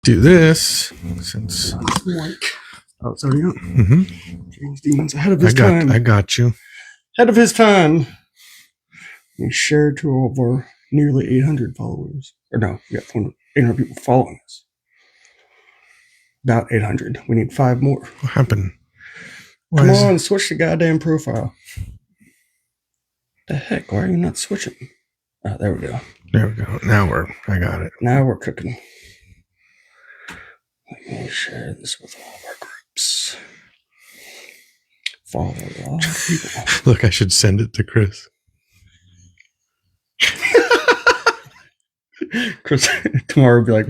do this since. Oh, it's already on. Mm-hmm. James Demon's ahead of his time. I got you. Ahead of his time. We shared to over nearly 800 followers. Or no, we got 800 people following us. About 800. We need 5 more. What happened? Come on, switch the goddamn profile. The heck? Why are you not switching? Oh, there we go. There we go. I got it. Now we're cooking. Let me share this with all of our groups. Follow a lot of people. Look, I should send it to Chris. Chris tomorrow will be like,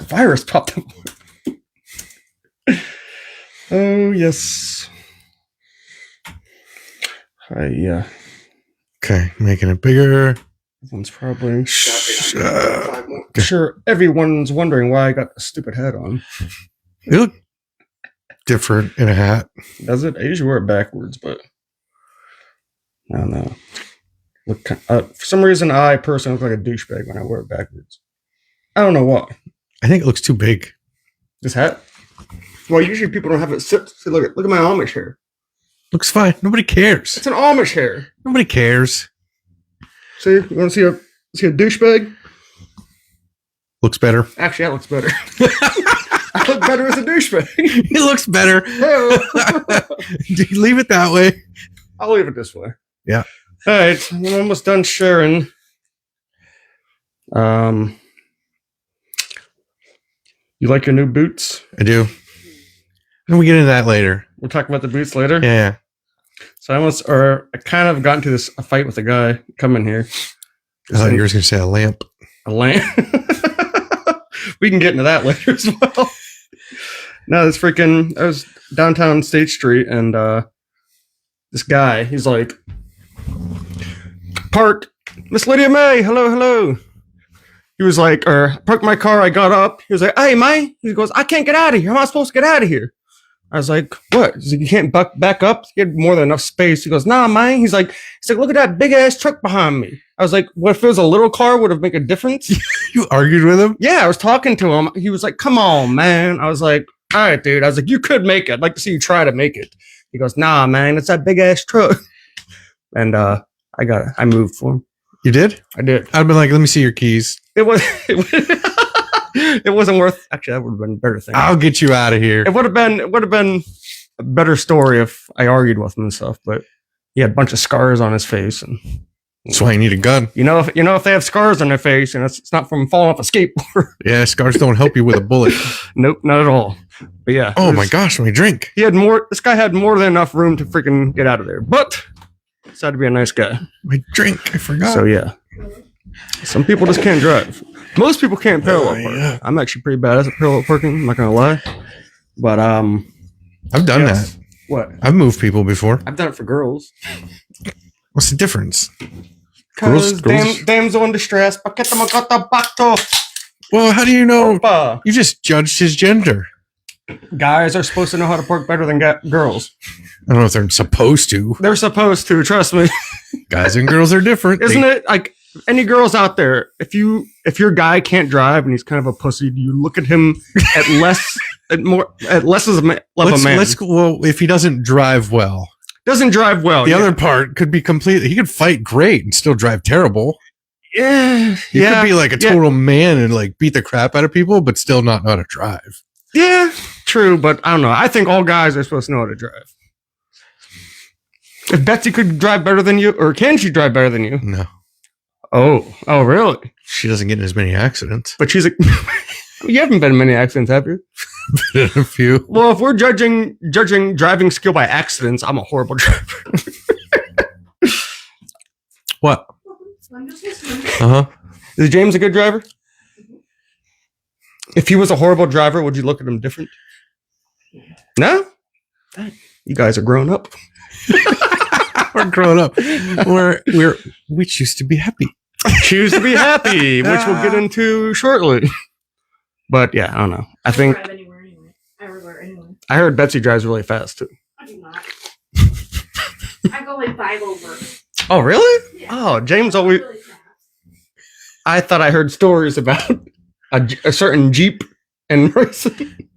the virus popped up. Oh, yes. Yeah. Okay, making it bigger. One's probably. Sure, everyone's wondering why I got a stupid hat on. You look different in a hat. Does it? I usually wear it backwards, but I don't know. Look, for some reason, I personally look like a douchebag when I wear it backwards. I don't know why. I think it looks too big. This hat? Well, usually people don't have it sit. See, look at my Amish hair. Looks fine. Nobody cares. It's an Amish hair. Nobody cares. See, you want to see a douchebag? Looks better. Actually, that looks better. I look better as a douchebag. It looks better. Do you leave it that way? I'll leave it this way. Yeah. All right, I'm almost done sharing. You like your new boots? I do. Can we get into that later? We'll talk about the boots later. Yeah. So I kind of got into a fight with a guy coming here. I thought you were going to say a lamp. A lamp. We can get into that later as well. No, I was downtown State Street, and this guy, he's like, park, Miss Lydia May, hello. He was like, parked my car, I got up. He was like, hey, man. He goes, I can't get out of here. How am I supposed to get out of here? I was like, what? He's like, you can't back up? He had more than enough space. He goes, nah, man. He's like, look at that big ass truck behind me. I was like, what if it was a little car? Would it make a difference? You argued with him? Yeah, I was talking to him. He was like, come on, man. I was like, all right, dude. I was like, you could make it. I'd like to see you try to make it. He goes, nah, man. It's that big ass truck. And I moved for him. You did? I did. I'd been like, let me see your keys. It wasn't worth. Actually, that would have been a better thing. I'll get you out of here. It would have been a better story if I argued with him and stuff. But he had a bunch of scars on his face, and that's why you need a gun. If they have scars on their face, and it's not from falling off a skateboard. Yeah, scars don't help you with a bullet. Nope, not at all. But yeah. Oh my gosh, my drink. This guy had more than enough room to freaking get out of there. But decided to be a nice guy. My drink, I forgot. So yeah. Some people just can't drive. Most people can't parallel park. Yeah. I'm actually pretty bad at parallel parking, I'm not gonna lie. But I've done that. What? I've moved people before. I've done it for girls. What's the difference? Because damsel in distress. Well, how do you know? You just judged his gender. Guys are supposed to know how to park better than girls. I don't know if they're supposed to. They're supposed to, trust me. Guys and girls are different. Isn't it? Like, any girls out there, if your guy can't drive and he's kind of a pussy, do you look at him at less as a man? Well, if he doesn't drive well. Doesn't drive well. The other part could be completely, he could fight great and still drive terrible. Yeah. He could be like a total man and like beat the crap out of people, but still not know how to drive. Yeah, true, but I don't know. I think all guys are supposed to know how to drive. If Betsy could drive better than you, or can she drive better than you? No. Oh, really? She doesn't get in as many accidents. But she's you haven't been in many accidents, have you? Been in a few. Well, if we're judging driving skill by accidents, I'm a horrible driver. What? Uh-huh. Is James a good driver? If he was a horrible driver, would you look at him different? No? You guys are grown up. We're grown up. We choose to be happy. Choose to be happy, which we'll get into shortly. But yeah, I don't know. I think drive anywhere anyway. I everywhere anyway. I heard Betsy drives really fast too. I do not. I go like 5 over. Oh really? Yeah. Oh, James always. Really fast. I thought I heard stories about a certain Jeep and racing.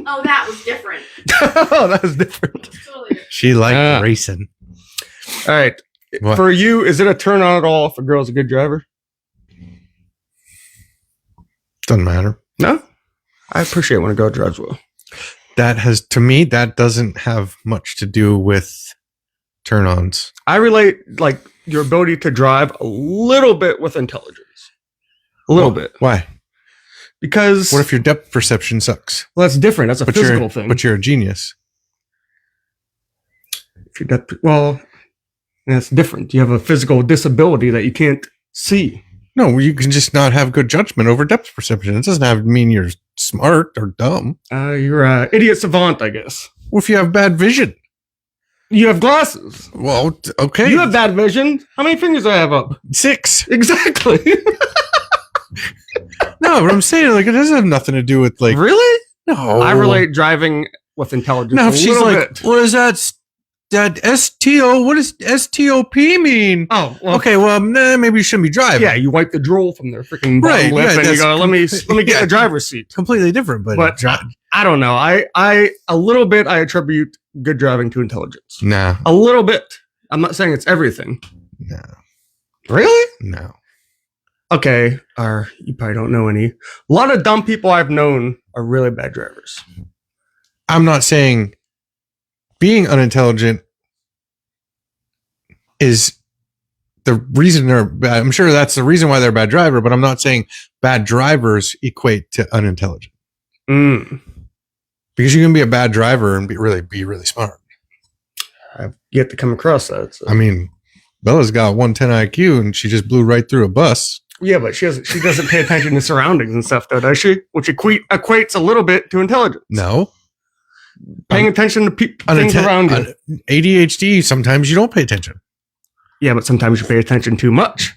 Oh, that was different. Oh, that was different. Totally different. She liked Ah. racing. All right. What? For you, is it a turn on at all if a girl's a good driver? Doesn't matter. No? I appreciate when a girl drives well. To me, that doesn't have much to do with turn-ons. I relate like your ability to drive a little bit with intelligence. A little bit. Why? Because What if your depth perception sucks? well, that's different. That's a physical you're, thing. But you're a genius. If your depth, well, that's different. You have a physical disability that you can't see. No, you can just not have good judgment over depth perception. It doesn't have to mean you're smart or dumb. You're an idiot savant, I guess. What if you have bad vision? You have glasses. Well, okay. You have bad vision. How many fingers do I have up? 6. Exactly. No, but I'm saying, like, it doesn't have nothing to do with, like, really? no. I relate driving with intelligence. Now, a if she's little like, bit. what is that? That STO, what does STOP mean? Oh, well, Okay, well, maybe you shouldn't be driving. yeah, you wipe the drool from their freaking bottom Right, lip yeah, and you that's go, let me get yeah. the driver's seat. Completely different, but, But I don't know. I a little bit I attribute good driving to intelligence. nah, A little bit. I'm not saying it's everything. no, Really? no. Okay. Or you probably don't know any. A lot of dumb people I've known are really bad drivers. I'm not saying being unintelligent is the reason they're bad. I'm sure that's the reason why they're a bad driver, but I'm not saying bad drivers equate to unintelligent. Mm. Because you can be a bad driver and be really smart. I've yet to come across that. So. I mean, Bella's got 110 IQ and she just blew right through a bus. Yeah, but she doesn't pay attention to surroundings and stuff, though, does she? Which equates a little bit to intelligence. No. Paying attention to things around you. ADHD, sometimes you don't pay attention. Yeah, but sometimes you pay attention too much.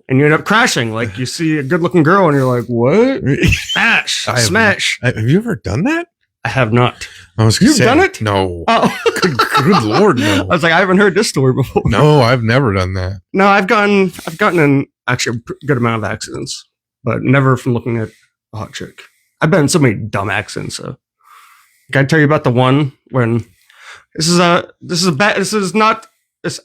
And you end up crashing. Like you see a good looking girl and you're like, what? Smash. Smash. Have you ever done that? I have not. I was gonna You've say, done it? No. Oh. Good Lord, I no. was like, I haven't heard this story before. No, I've never done that. No, I've gotten in actually a good amount of accidents, but never from looking at a hot chick. I've been in so many dumb accidents. So, can I tell you about the one when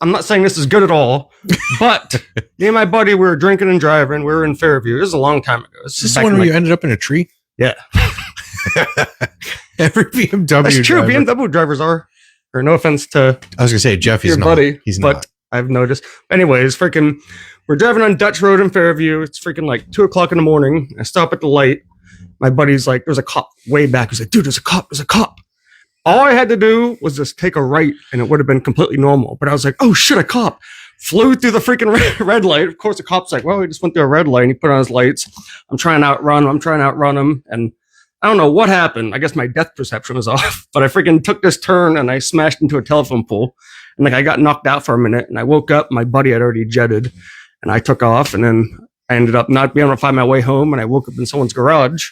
I'm not saying this is good at all, but me and my buddy, we were drinking and driving. We were in Fairview. This is a long time ago. Is this the one where you ended up in a tree? Yeah. Every BMW That's true. driver. BMW drivers are. Or no offense to I was gonna say Jeff. He's your not. buddy, He's but not. I've noticed. Anyways, we're driving on Dutch Road in Fairview. It's freaking like 2:00 in the morning. I stop at the light. My buddy's like, "There's a cop way back." He's like, "Dude, there's a cop. There's a cop." All I had to do was just take a right, and it would have been completely normal. But I was like, "Oh shit, a cop!" Flew through the freaking red light. Of course, the cop's like, "Well, he just went through a red light." And he put on his lights. I'm trying to outrun him, and I don't know what happened. I guess my depth perception was off, but I freaking took this turn and I smashed into a telephone pole. And like I got knocked out for a minute and I woke up, my buddy had already jetted and I took off and then I ended up not being able to find my way home and I woke up in someone's garage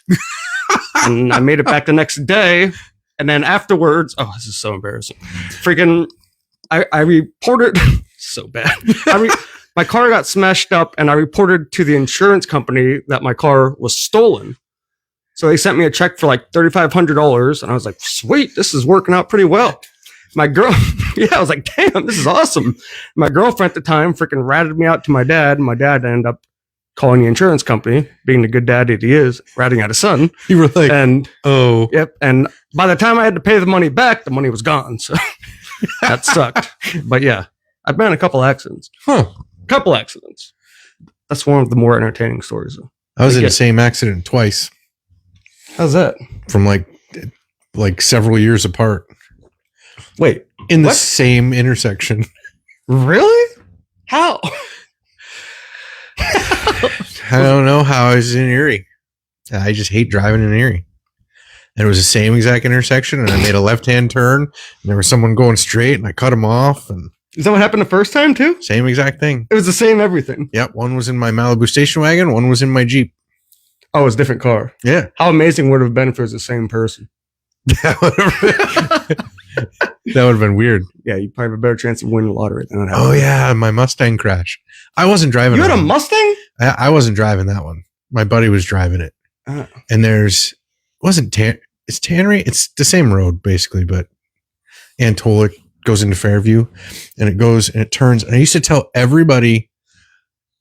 and I made it back the next day. And then afterwards, oh, this is so embarrassing. Freaking, I reported, so bad. My car got smashed up and I reported to the insurance company that my car was stolen. So they sent me a check for like $3,500 and I was like, sweet, this is working out pretty well. My girl, yeah, I was like, damn, this is awesome. My girlfriend at the time freaking ratted me out to my dad. And my dad ended up calling the insurance company, being the good dad that he is, ratting out his son. You were like, And oh, yep. And by the time I had to pay the money back, the money was gone. So that sucked. But yeah, I've been in a couple accidents. Couple accidents. That's one of the more entertaining stories. Though. I was in the same accident twice. How's that? From like several years apart. Wait, in the what? same intersection. Really? How? I don't know how I was in Erie. I just hate driving in Erie. And it was the same exact intersection, and I made a left-hand turn, and there was someone going straight, and I cut him off, and Is that what happened the first time too? same exact thing. It was the same everything. Yep, one was in my Malibu station wagon, one was in my Jeep. Oh, it's a different car. Yeah. How amazing would it have been if it was the same person? That would have been weird. Yeah, you probably have a better chance of winning the lottery than that. Oh yeah, my Mustang crash. I wasn't driving. You had that a one. Mustang? I wasn't driving that one. My buddy was driving it. Oh. And there's wasn't it's Tannery. It's the same road basically, but Antola goes into Fairview, and it goes and it turns. And I used to tell everybody,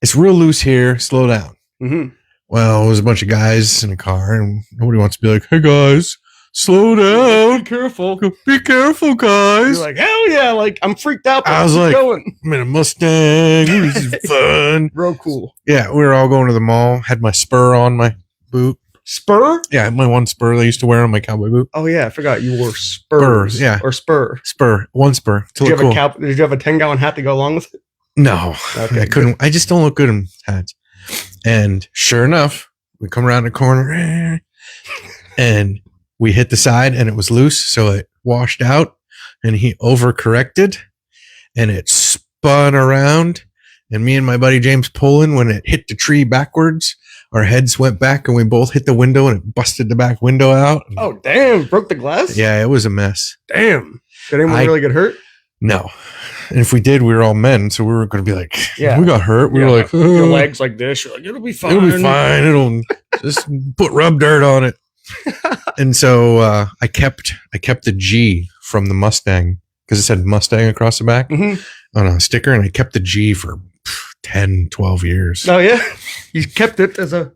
it's real loose here. Slow down. Mm-hmm. Well, it was a bunch of guys in a car, and nobody wants to be like, "Hey guys, slow down. Be careful. Be careful, guys." You're like, hell yeah! Like I'm freaked out. But I was keep like, going. I'm in a Mustang. This is fun. Real cool. Yeah, we were all going to the mall. Had my spur on my boot. Spur? Yeah, my one spur that I used to wear on my cowboy boot. Oh yeah, I forgot you wore spurs. Spurs, yeah. Or spur. Spur, one spur. To Did you, look have cool. did you have a 10-gallon hat to go along with it? No, Okay, I couldn't. I just don't look good in hats. And sure enough, we come around the corner and we hit the side, and it was loose, so it washed out, and he overcorrected, and it spun around, and me and my buddy James pulling. When it hit the tree backwards, our heads went back, and we both hit the window, and it busted the back window out. Oh damn! Broke the glass. Yeah, it was a mess. Damn. Did anyone really get hurt? No. And if we did, we were all men, so we were going to be like, Yeah. we got hurt. We Yeah, were like, your legs like this. You're like, it'll be fine. it'll be fine. It'll just rub dirt on it. And so I kept the G from the Mustang because it said Mustang across the back Mm-hmm. on a sticker, and I kept the G for 10, 12 years. Oh yeah, you kept it as a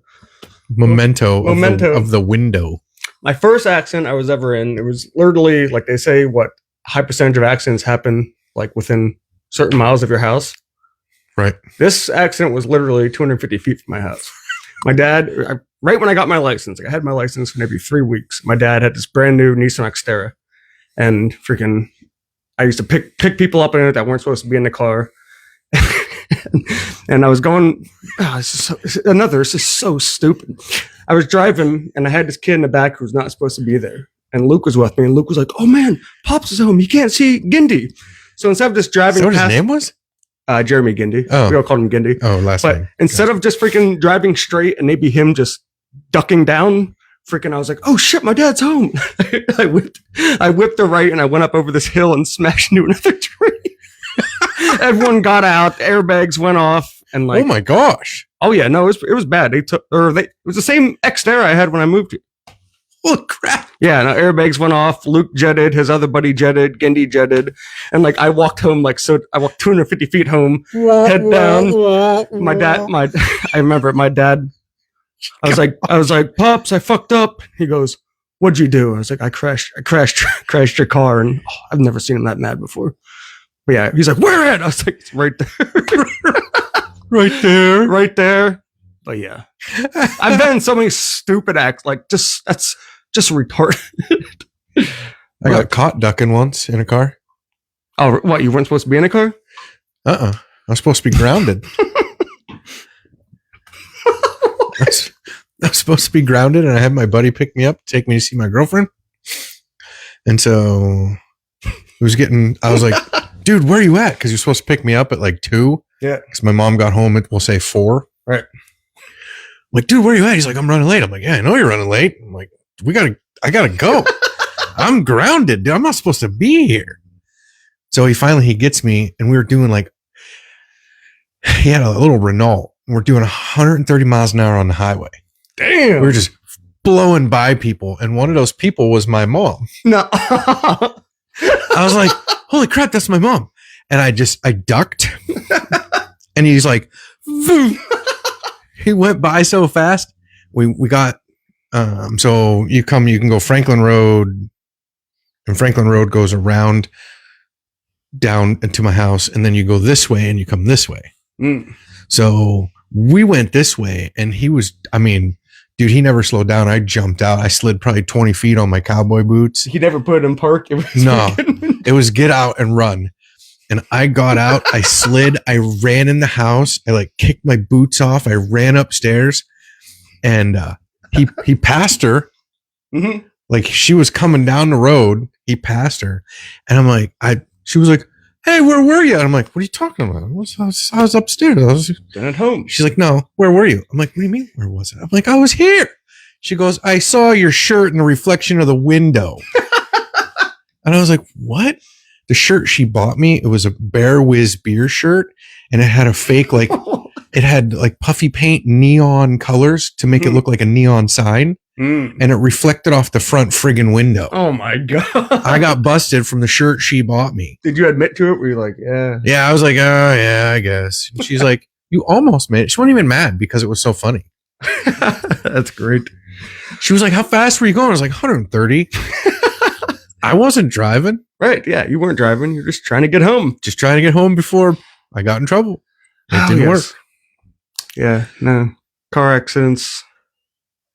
Memento. Memento. Of the window. my first accident I was ever in. It was literally like they say, what high percentage of accidents happen like within certain miles of your house. Right. This accident was literally 250 feet from my house. My dad, right when I got my license, like I had my license for maybe 3 weeks. My dad had this brand new Nissan Xterra, and freaking, I used to pick people up in it that weren't supposed to be in the car. And I was going, this is so stupid. I was driving, and I had this kid in the back who was not supposed to be there. And Luke was with me, and Luke was like, "Oh man, Pops is home. You can't see Gindy." So instead of just driving, Is that what past, his name was? Jeremy Gindy. Oh. We all called him Gindy. Oh, last But name. instead of just freaking driving straight and maybe him just ducking down, freaking, I was like, "Oh shit, my dad's home." I whipped a right, and I went up over this hill and smashed into another tree. Everyone got out, airbags went off, and like, Oh my gosh. oh yeah, no, it was bad. It was the same Xterra I had when I moved here. Holy crap. Yeah, no, airbags went off. Luke jetted, his other buddy jetted, Gindy jetted, and like I walked home I walked 250 feet home, head down. I remember my dad. I was like, "Pops, I fucked up." He goes, "What'd you do?" I was like, "I crashed your car," and I've never seen him that mad before. But yeah, he's like, "Where at?" I was like, "It's right there." Right there. Right there. But yeah, I've been in so many stupid acts, like that's just retarded. I got caught ducking once in a car. Oh, what? You weren't supposed to be in a car? I was supposed to be grounded. I was supposed to be grounded, and I had my buddy pick me up, take me to see my girlfriend. And so I was like, "Dude, where are you at?" Because you're supposed to pick me up at like 2. Yeah. Because my mom got home at, we'll say 4. Right. I'm like, "Dude, where are you at?" He's like, "I'm running late." I'm like, "Yeah, I know you're running late." I'm like, I gotta go. I'm grounded, dude. I'm not supposed to be here. So he gets me, and we were doing like, he had a little Renault. And we're doing 130 miles an hour on the highway. Damn. We were just blowing by people, and one of those people was my mom. No. I was like, "Holy crap, that's my mom!" And I ducked, and he's like, "Vroom." He went by so fast. We got so you can go Franklin Road, and Franklin Road goes around down into my house, and then you go this way, and you come this way. Mm. So we went this way, and dude, he never slowed down. I jumped out. I slid probably 20 feet on my cowboy boots. He never put it in park. It was No, it was get out and run. And I got out. I slid. I ran in the house. I like kicked my boots off. I ran upstairs, and he passed her. Mm-hmm. Like she was coming down the road. He passed her, and I'm like, she was like, "Hey, where were you?" And I'm like, "What are you talking about?" I was upstairs. Been at home. She's like, "No, where were you?" I'm like, "What do you mean? Where was it?" I'm like, "I was here." She goes, "I saw your shirt in the reflection of the window." And I was like, "What?" The shirt she bought me, it was a Bear Whiz beer shirt, and it had a fake like it had like puffy paint, neon colors to make it look like a neon sign. And it reflected off the front friggin' window. Oh my God. I got busted from the shirt she bought me. Did you admit to it? Were you like, yeah? Yeah, I was like, oh, yeah, I guess. And she's like, you almost made it. She wasn't even mad because it was so funny. That's great. She was like, how fast were you going? I was like, 130. I wasn't driving. Right. Yeah. You weren't driving. You're just trying to get home. Just trying to get home before I got in trouble. It didn't work. Yeah. No. Car accidents.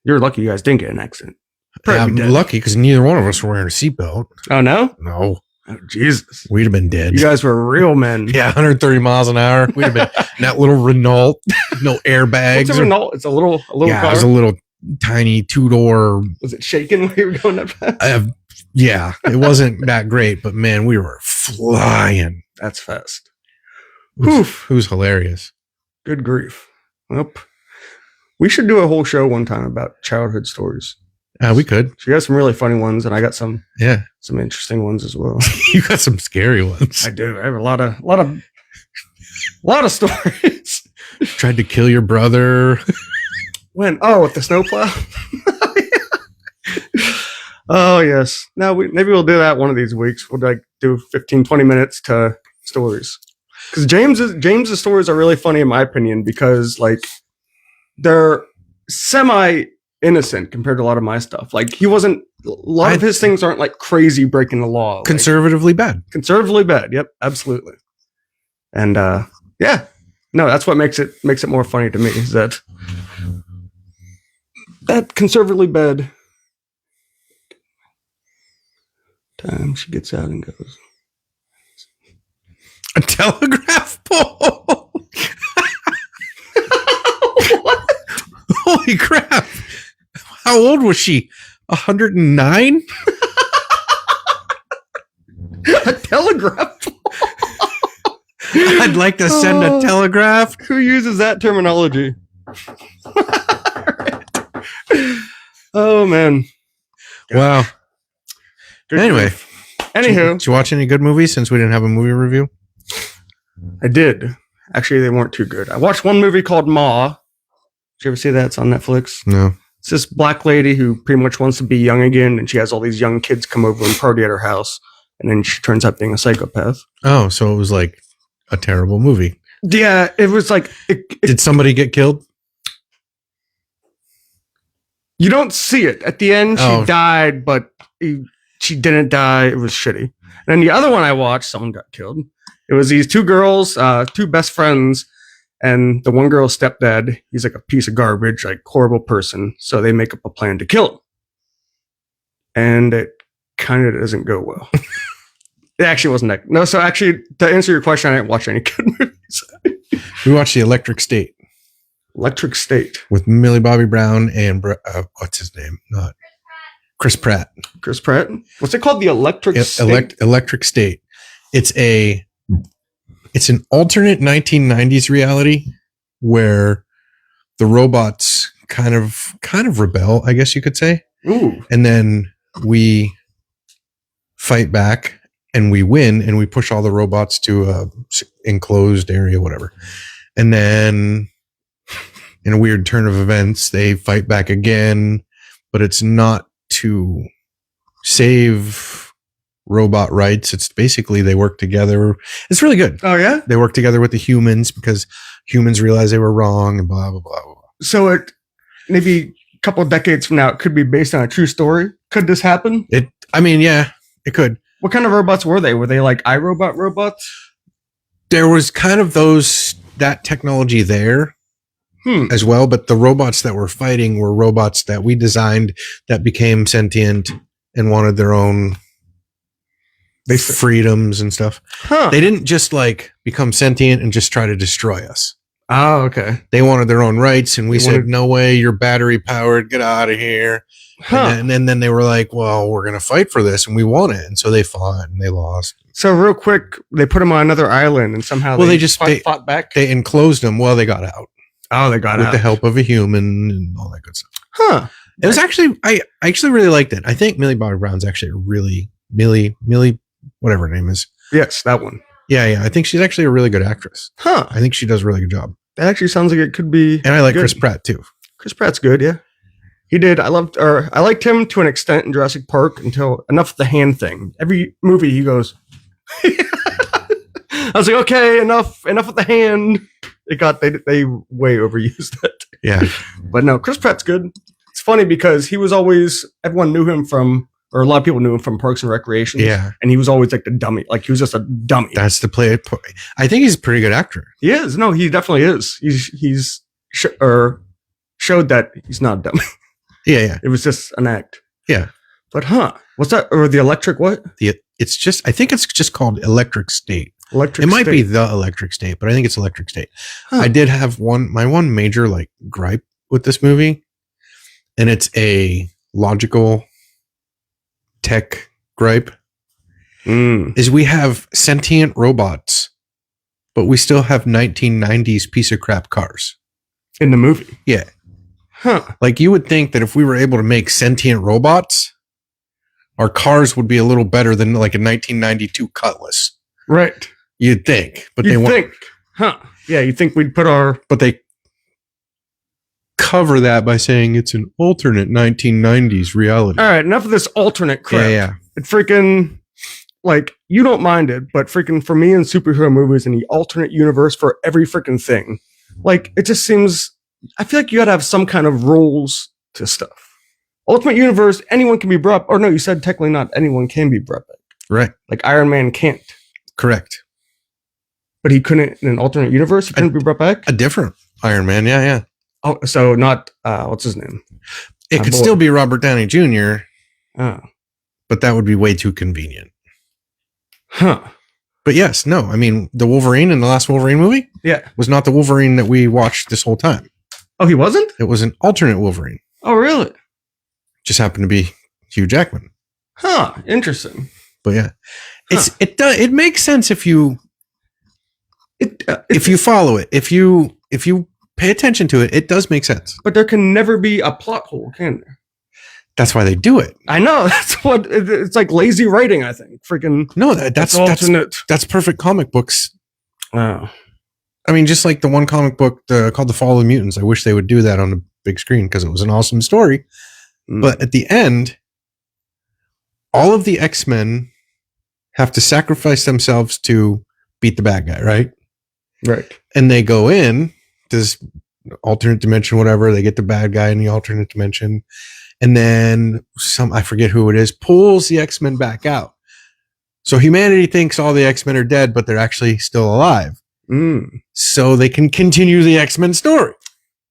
You're lucky you guys didn't get an accident. Yeah, I'm lucky because neither one of us were wearing a seatbelt. Oh, no? No. Oh, Jesus. We'd have been dead. You guys were real men. Yeah, 130 miles an hour. We'd have been in that little Renault, no airbags. What's a Renault? It's a little yeah, car. it was a little tiny 2-door. Was it shaking when you were going that fast? Yeah, it wasn't that great, but man, we were flying. That's fast. It was hilarious. Good grief. Nope. We should do a whole show one time about childhood stories. We could. So you got some really funny ones, and I got some interesting ones as well. You got some scary ones. I do. I have a lot of stories. Tried to kill your brother. When? Oh, with the snowplow. Oh yes. Now maybe we'll do that one of these weeks. We'll like do 15, 20 minutes to stories. Because James's stories are really funny in my opinion because like they're semi innocent compared to a lot of my stuff. Like he wasn't. A lot of his things aren't like crazy breaking the law. Conservatively bad. Conservatively bad. Yep, absolutely. And yeah, no, that's what makes it more funny to me is that conservatively bad. Time she gets out and goes. A telegraph pole. What? Holy crap! How old was she? 109? A telegraph pole. I'd like to send a telegraph. Who uses that terminology? Oh man! Wow. Good anyway, grief. Anywho, did you watch any good movies since we didn't have a movie review? I did. Actually, they weren't too good. I watched one movie called Ma. Did you ever see that? It's on Netflix. No. It's this black lady who pretty much wants to be young again, and she has all these young kids come over and party at her house, and then she turns out being a psychopath. Oh, so it was like a terrible movie. Yeah, it was like... Did somebody get killed? You don't see it. At the end, she died, but she didn't die. It was shitty. And then the other one I watched, someone got killed. It was these two girls, two best friends, and the one girl's stepdad, he's like a piece of garbage, like horrible person. So they make up a plan to kill him. And it kind of doesn't go well. It actually wasn't that. No, so actually, to answer your question, I didn't watch any good movies. We watched The Electric State. Electric State. With Millie Bobby Brown and, what's his name? Not Chris Pratt. Chris Pratt? What's it called? The Electric State? Electric State. It's an alternate 1990s reality where the robots kind of rebel, I guess you could say. Ooh. And then we fight back and we win and we push all the robots to a enclosed area, whatever. And then in a weird turn of events, they fight back again, but it's not to save robot rights. It's basically they work together. It's really good. Oh, yeah? They work together with the humans because humans realize they were wrong and blah, blah, blah, blah. So it maybe a couple of decades from now, it could be based on a true story. Could this happen? Yeah, it could. What kind of robots were they? Were they like iRobot robots? There was kind of that technology there as well, but the robots that were fighting were robots that we designed that became sentient and wanted their own freedoms and stuff. Huh. They didn't just like become sentient and just try to destroy us. Oh, okay. They wanted their own rights, and we said, no way, you're battery powered, get out of here. Huh. And then they were like, well, we're going to fight for this, and we won it. And so they fought, and they lost. So real quick, they put them on another island, and somehow they fought back? They enclosed them. Well, they got out. Oh, they got out. With the help of a human and all that good stuff. Huh. It was actually, I actually really liked it. I think Millie Bobby Brown's actually a really, Millie, whatever her name is. Yes, that one. Yeah. I think she's actually a really good actress. Huh. I think she does a really good job. That actually sounds like it could be. And I like good. Chris Pratt too. Chris Pratt's good, yeah. He did. I liked him to an extent in Jurassic Park until enough of the hand thing. Every movie he goes. I was like, okay, enough of the hand. They way overused it. Yeah. But no, Chris Pratt's good. It's funny because he was always, everyone knew him from, or a lot of people knew him from Parks and Recreation. Yeah. And he was always like the dummy. Like he was just a dummy. That's the play. I think he's a pretty good actor. He is. No, he definitely is. He's showed that he's not a dummy. Yeah. It was just an act. Yeah. But what's that? Or the electric what? I think it's just called Electric State. Electric It might State. be the Electric State, but I think it's Electric State. Huh. I did have my one major like gripe with this movie, and it's a logical tech gripe, is we have sentient robots, but we still have 1990s piece of crap cars. In the movie. Yeah. Huh. Like you would think that if we were able to make sentient robots, our cars would be a little better than like a 1992 Cutlass. Right. You'd think, but You'd think. Huh. Yeah, you think we'd put our... but they cover that by saying it's an alternate 1990s reality. All right, enough of this alternate crap. Yeah. It freaking... Like, you don't mind it, but freaking for me in superhero movies and the alternate universe for every freaking thing, like, it just seems... I feel like you gotta have some kind of rules to stuff. Ultimate universe, anyone can be brought... Or no, you said technically not anyone can be brought back. Right. Like, Iron Man can't. Correct. But he couldn't in an alternate universe? He couldn't be brought back? A different Iron Man. Yeah. Oh, so not... what's his name? It could still be Robert Downey Jr., Oh. but that would be way too convenient. Huh. But yes, no. I mean, the Wolverine in the last Wolverine movie Yeah. was not the Wolverine that we watched this whole time. Oh, he wasn't? It was an alternate Wolverine. Oh, really? Just happened to be Hugh Jackman. Huh. Interesting. But yeah, it makes sense if you follow it. If you pay attention to it, it does make sense. But there can never be a plot hole, can there? That's why they do it. I know. That's what it's like. Lazy writing, I think. Freaking no, that's alternate. That's perfect comic books. Oh. I mean, just like the one comic book called The Fall of the Mutants. I wish they would do that on the big screen because it was an awesome story. But at the end, all of the X-Men have to sacrifice themselves to beat the bad guy, right? Right. And they go in this alternate dimension, whatever. They get the bad guy in the alternate dimension. And then I forget who it is, pulls the X-Men back out. So humanity thinks all the X-Men are dead, but they're actually still alive. So they can continue the X-Men story.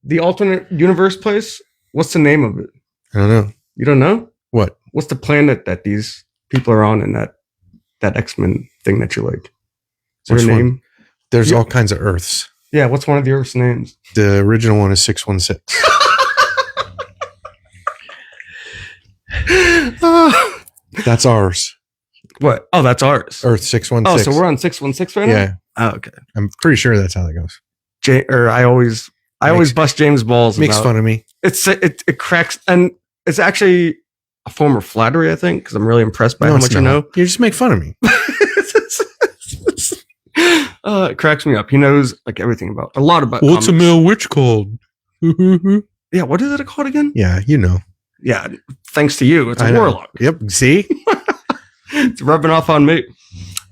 The alternate universe place? What's the name of it? I don't know. You don't know? What? What's the planet that these people are on in that X-Men thing that you like? Is there a name? One? There's all kinds of Earths. Yeah, what's one of the Earth's names? The original one is 616. That's ours. What? Oh, that's ours. Earth 616. Oh, so we're on 616 right now? Yeah. Oh, okay. I'm pretty sure that's how that goes. I always bust James balls. Makes fun of me. It cracks, and it's actually a form of flattery, I think, because I'm really impressed by how much you know. You just make fun of me. It cracks me up. He knows like everything about a lot about. What's comics. a male witch called? Yeah, what is it called again? Yeah, you know. Yeah, thanks to you, it's a warlock. Yep. See, it's rubbing off on me.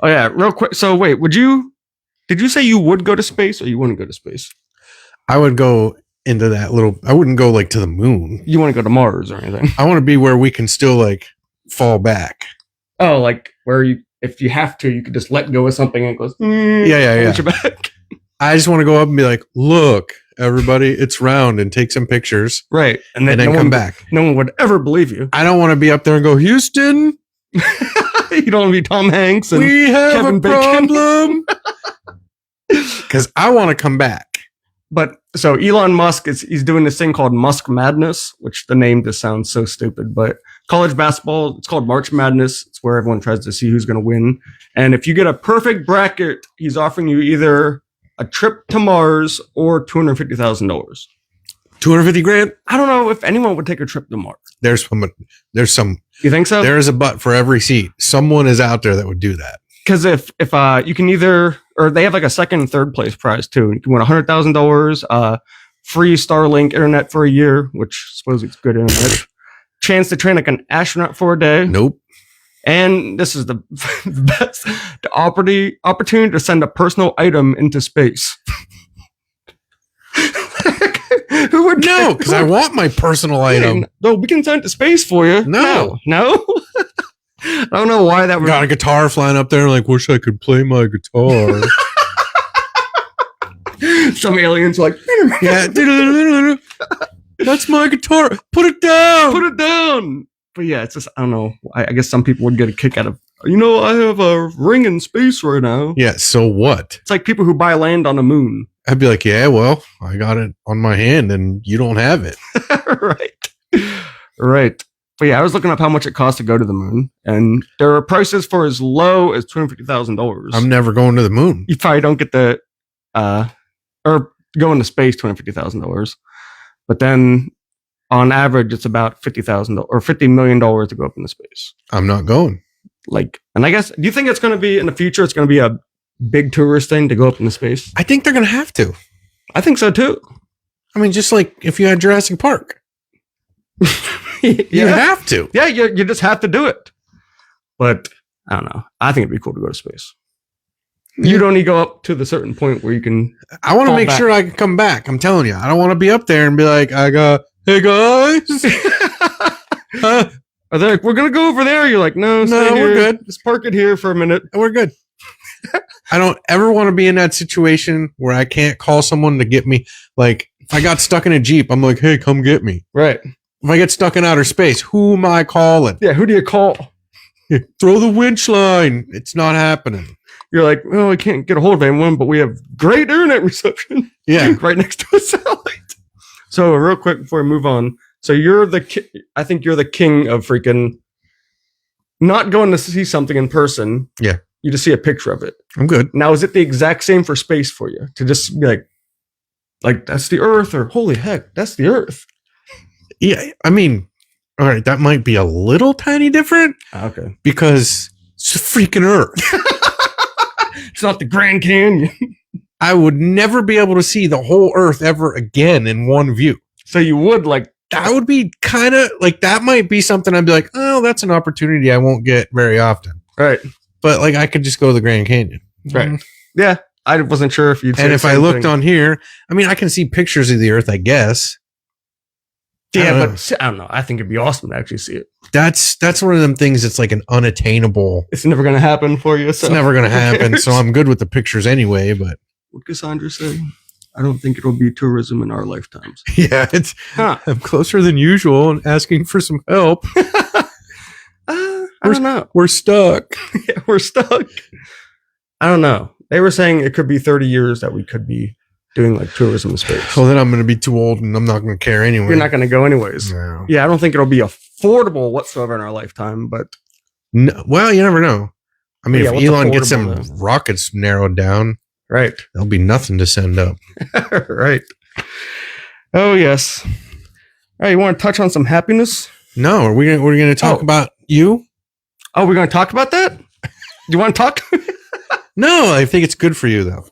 Oh yeah, real quick. So wait, did you say you would go to space or you wouldn't go to space? I would go into that little. I wouldn't go like to the moon. You want to go to Mars or anything? I want to be where we can still like fall back. Oh, like where if you have to, you could just let go of something and it goes. Yeah. Put you back. I just want to go up and be like, look, everybody, it's round, and take some pictures. Right. And then come back. No one would ever believe you. I don't want to be up there and go, Houston. You don't want to be Tom Hanks and we have Kevin a Bacon. problem. Because I want to come back. But so Elon Musk he's doing this thing called Musk Madness, which the name just sounds so stupid, but college basketball, it's called March Madness. It's where everyone tries to see who's going to win. And if you get a perfect bracket, he's offering you either a trip to Mars or $250,000. 250 grand? I don't know if anyone would take a trip to Mars. There's some. You think so? There is a butt for every seat. Someone is out there that would do that. Because if you can either, or they have like a second and third place prize too. You can win $100,000, free Starlink internet for a year, which I suppose it's good internet. Chance to train like an astronaut for a day. Nope. And this is the best, the opportunity to send a personal item into space. Who would No, because I want my personal item. No, we can send it to space for you. No. I don't know why that would. Got a guitar flying up there, like, wish I could play my guitar. Some aliens are like, Yeah. That's my guitar. Put it down. put it down. But yeah, it's just, I don't know. I guess some people would get a kick out of, I have a ring in space right now. Yeah, so what? It's like people who buy land on the moon. I'd be like, yeah, well, I got it on my hand and you don't have it. Right. But yeah, I was looking up how much it costs to go to the moon, and there are prices for as low as $250,000. I'm never going to the moon. You probably don't get the, or go into space, $250,000. But then on average, it's about $50,000 or $50 million to go up into space. I'm not going. Like, and I guess, do you think it's going to be in the future? It's going to be a big tourist thing to go up into space? I think they're going to have to. I think so too. I mean, just like if you had Jurassic Park, you have to. Yeah, you just have to do it. But I don't know. I think it'd be cool to go to space. You'd only go up to the certain point where you can. I want to fall make back. sure I can come back. I'm telling you, I don't want to be up there and be like, hey guys. Are they like, we're gonna go over there? You're like, no, stay No, here. we're good. Just park it here for a minute. We're good. I don't ever want to be in that situation where I can't call someone to get me. Like, if I got stuck in a Jeep, I'm like, hey, come get me. Right. If I get stuck in outer space, who am I calling? Yeah. Who do you call? Throw the winch line. It's not happening. You're like, oh, I can't get a hold of anyone, but we have great internet reception. Yeah. Right next to a satellite. So real quick before we move on. So I think you're the king of freaking not going to see something in person. Yeah. You just see a picture of it. I'm good. Now, is it the exact same for space for you? To just be like that's the Earth, or holy heck, that's the Earth. Yeah. I mean, all right, that might be a little tiny different Okay. because it's the freaking Earth. It's not the Grand Canyon. I would never be able to see the whole Earth ever again in one view. So you would like That would be kind of like, that might be something I'd be like, oh, that's an opportunity I won't get very often. right. But like, I could just go to the Grand Canyon. Right. Yeah. I wasn't sure if you'd say And the if I same looked thing. on here, I mean, I can see pictures of the Earth, I guess. I Yeah, don't know. but I don't know. I think it'd be awesome to actually see it. That's one of them things that's like an unattainable. It's never gonna happen for you. So It's never going to who happen. cares? So I'm good with the pictures anyway. But What Cassandra said? I don't think it'll be tourism in our lifetimes. yeah, Huh. I'm closer than usual and asking for some help. I don't know. We're stuck. Yeah, we're stuck. I don't know. They were saying it could be 30 years that we could be doing like tourism in space. Well, then I'm going to be too old and I'm not going to care anyway. You're not going to go anyways. No. Yeah, I don't think it'll be affordable whatsoever in our lifetime, but No, well, you never know. I mean, Yeah, if what's Elon gets some affordable, rockets narrowed down, right. there'll be nothing to send up. Right. Oh, yes. All right, you want to touch on some happiness? No, we're going to talk Oh. about you? Oh, we're going to talk about that? Do you want to talk? No, I think it's good for you, though.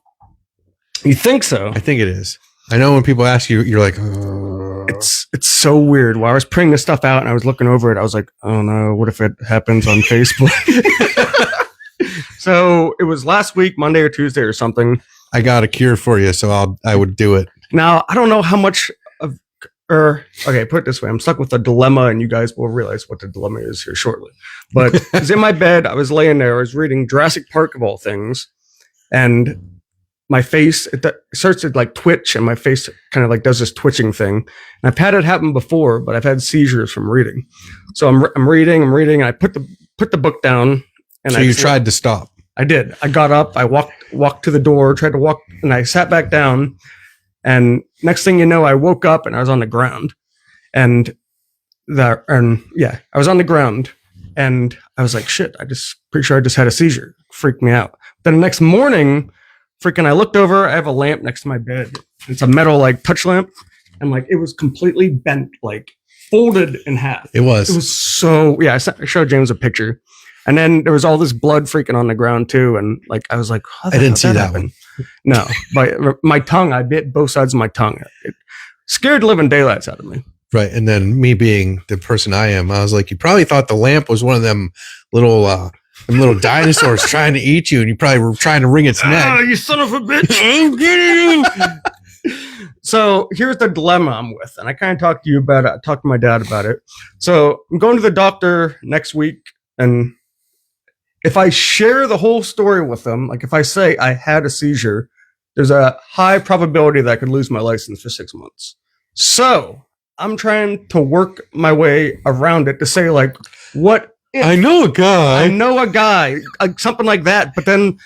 You think so? I think it is. I know when people ask you, you're like, "Ugh." It's so weird. While I was printing this stuff out and I was looking over it, I was like, oh no, what if it happens on Facebook? So it was last week, Monday or Tuesday or something. I got a cure for you, so I would do it. Now, I don't know how much of, okay, put it this way. I'm stuck with a dilemma and you guys will realize what the dilemma is here shortly. But I was in my bed. I was laying there. I was reading Jurassic Park of all things. And my face, it starts to like twitch and my face kind of like does this twitching thing. And I've had it happen before, but I've had seizures from reading. So I'm reading. And I put the book down. And So you tried to stop. I did. I got up. I walked to the door, tried to walk, and I sat back down. And next thing you know, I woke up and I was on the ground. I was on the ground, and I was like, "Shit!" Pretty sure I just had a seizure. Freaked me out. Then the next morning, I looked over. I have a lamp next to my bed. It's a metal like touch lamp, and like it was completely bent, like folded in half. It was. It was so, yeah, I showed James a picture. And then there was all this blood freaking on the ground too. And like, I was like, how the I didn't hell see that happen? No, my tongue, I bit both sides of my tongue. It scared the living daylights out of me. Right. And then me being the person I am, I was like, you probably thought the lamp was one of them little dinosaurs trying to eat you, and you probably were trying to wring its neck. Oh, you son of a bitch. I'm getting you. So here's the dilemma I'm with. And I kind of talked to you about it. I talked to my dad about it. So I'm going to the doctor next week. And if I share the whole story with them, like if I say I had a seizure, there's a high probability that I could lose my license for 6 months. So I'm trying to work my way around it to say, like, what if I know a I guy. know a guy, like something like that, but then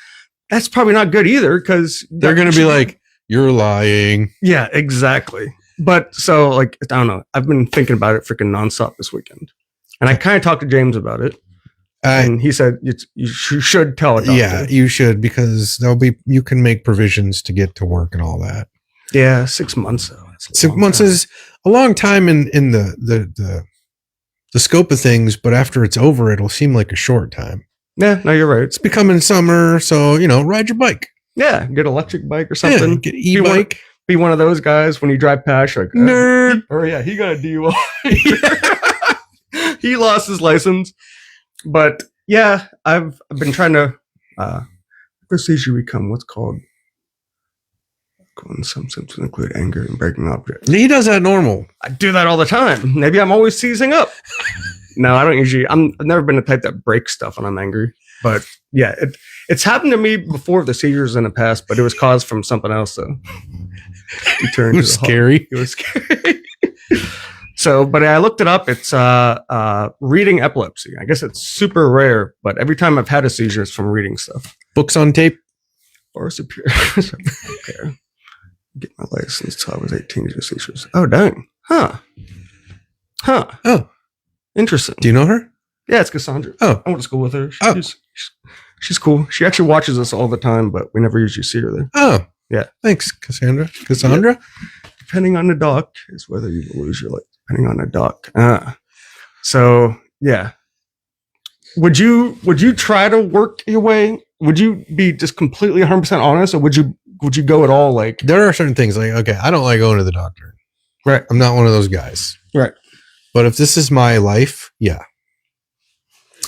that's probably not good either because They're going to be like, you're lying. yeah, exactly. But so, like, I don't know. I've been thinking about it freaking nonstop this weekend, and I kind of talked to James about it, and he said you should tell a doctor. Yeah, you should, because you can make provisions to get to work and all that. Yeah, 6 months though. 6 months is a long time in the scope of things, but after it's over, it'll seem like a short time. Yeah, no, you're right. It's becoming summer, so ride your bike. Yeah, get an electric bike or something. Yeah, get an e-bike. Be one of those guys when you drive past, like Nerd. Or yeah, he got a DUI. He lost his license, but yeah, I've been trying to. Procedure become what's called. Some symptoms include anger and breaking objects. He does that normal. I do that all the time. Maybe I'm always seizing up. No, I don't usually. I've never been the type that breaks stuff when I'm angry. But yeah, it's happened to me before the seizures in the past, but it was caused from something else. So It was scary. It was scary. So, but I looked it up. It's reading epilepsy. I guess it's super rare, but every time I've had a seizure, it's from reading stuff. Books on tape. Or superior. Okay. Get my license till I was 18 to do seizures. Oh, dang. Huh. Oh, Interesting. do you know her? Yeah, it's Cassandra. Oh. I went to school with her. Oh. She's cool. She actually watches us all the time, but we never usually see her there. Oh, Yeah. Thanks, Cassandra. Cassandra. Depending on the doc is whether you will lose your life. Depending on the doc. So yeah. Would you try to work your way? Would you be just completely 100% honest, or would you go at all like? There are certain things like, okay, I don't like going to the doctor. Right. I'm not one of those guys. Right. But if this is my life, yeah.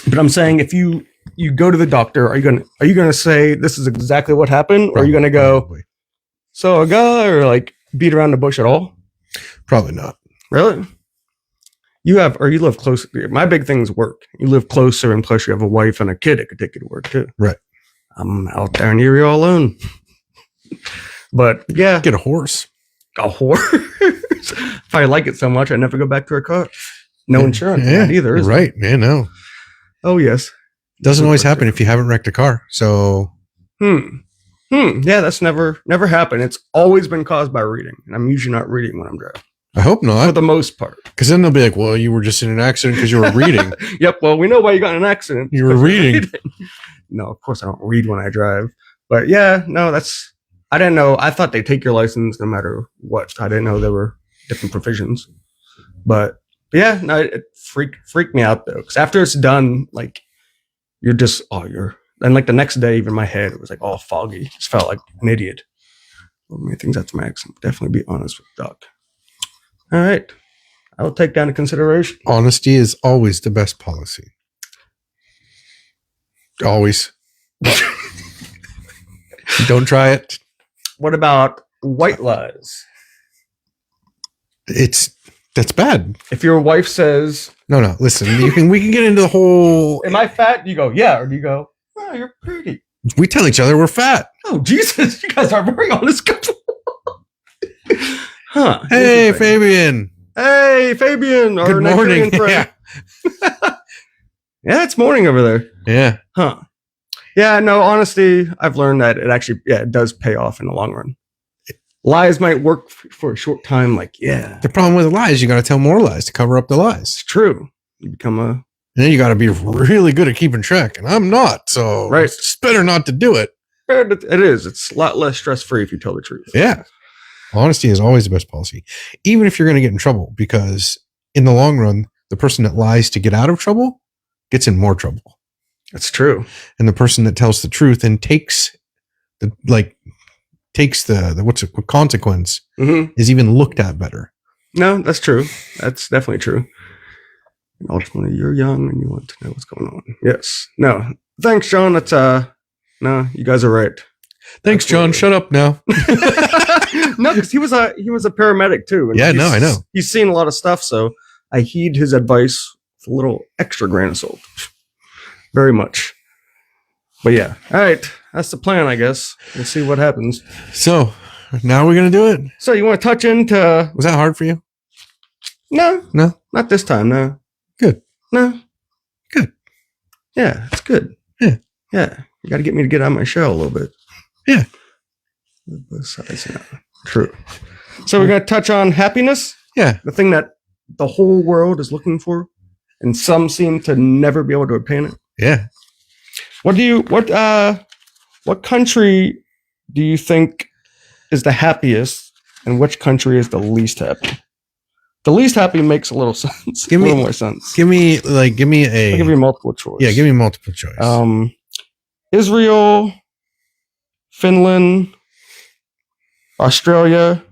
But I'm saying if you go to the doctor, are you gonna say this is exactly what happened, or are you gonna go? Probably. So a guy, or like beat around the bush at all? Probably not. Really? You live close. My big thing is work. You live closer, and plus you have a wife and a kid that could take you to work too. Right. I'm out there near you all alone. But yeah, Get a horse. a horse. If I like it so much, I never go back to a car. No insurance Yeah, not either. Is right, man. No, Oh yes. doesn't always happen if you haven't wrecked a car. So Yeah, that's never happened. It's always been caused by reading, and I'm usually not reading when I'm driving I hope for not, the most part. because then they'll be like, "Well, you were just in an accident because you were reading." Yep. Well, we know why you got in an accident. You were reading. No, of course I don't read when I drive. But yeah, no, I didn't know. I thought they take your license no matter what. I didn't know there were different provisions. But yeah, no, it freaked me out though, because after it's done, like you're just and like the next day, even my head it was like all foggy. Just felt like an idiot. Well, many things after my accident. Definitely be honest with Doc. All right, I will take that into consideration. Honesty is always the best policy. Always. Don't try it. What about white lies? That's bad. If your wife says, No. Listen, we can get into the whole. "Am I fat?" Do you go, "Yeah," or do you go, "Oh, you're pretty"? We tell each other we're fat. Oh, Jesus, you guys are a very honest couple. Huh? Hey, Interesting. Fabian. Hey, Fabian. Our Good morning. Nigerian friend. Yeah. Yeah, it's morning over there. Yeah. Huh? Yeah, no, honesty, I've learned that it actually, it does pay off in the long run. Lies might work for a short time. Like, yeah, The problem with the lies, you got to tell more lies to cover up the lies. it's true. You become a And then you got to be really good at keeping track. And I'm not. So Right. it's just better not to do it. It is. It's a lot less stress free if you tell the truth. Yeah. Honesty is always the best policy, even if you're going to get in trouble, because in the long run, the person that lies to get out of trouble gets in more trouble. That's true. And the person that tells the truth and takes the what consequence Mm-hmm. is even looked at better. No, that's true. That's definitely true. And ultimately, you're young and you want to know what's going on. Yes. No. Thanks, John. That's no, you guys are right. Thanks, John. Shut up now. No, because he was a paramedic too. And Yeah, no, I know. He's seen a lot of stuff, so I heed his advice with a little extra grain of salt. Very much. But yeah. All right. That's the plan, I guess. We'll see what happens. So now we're gonna do it. So you want to touch into Was that hard for you? No. No? Not this time, no. Good. No. Good. Yeah, it's good. Yeah. Yeah. You gotta get me to get out of my shell a little bit. Yeah. Both sides now. True. So we're gonna touch on happiness, Yeah. the thing that the whole world is looking for, and some seem to never be able to obtain it. Yeah. What country do you think is the happiest, and which country is the least happy? The least happy makes a little sense. Give a me- little more sense. Give me a I'll give you multiple choice. yeah, give me multiple choice. Israel, Finland, Australia,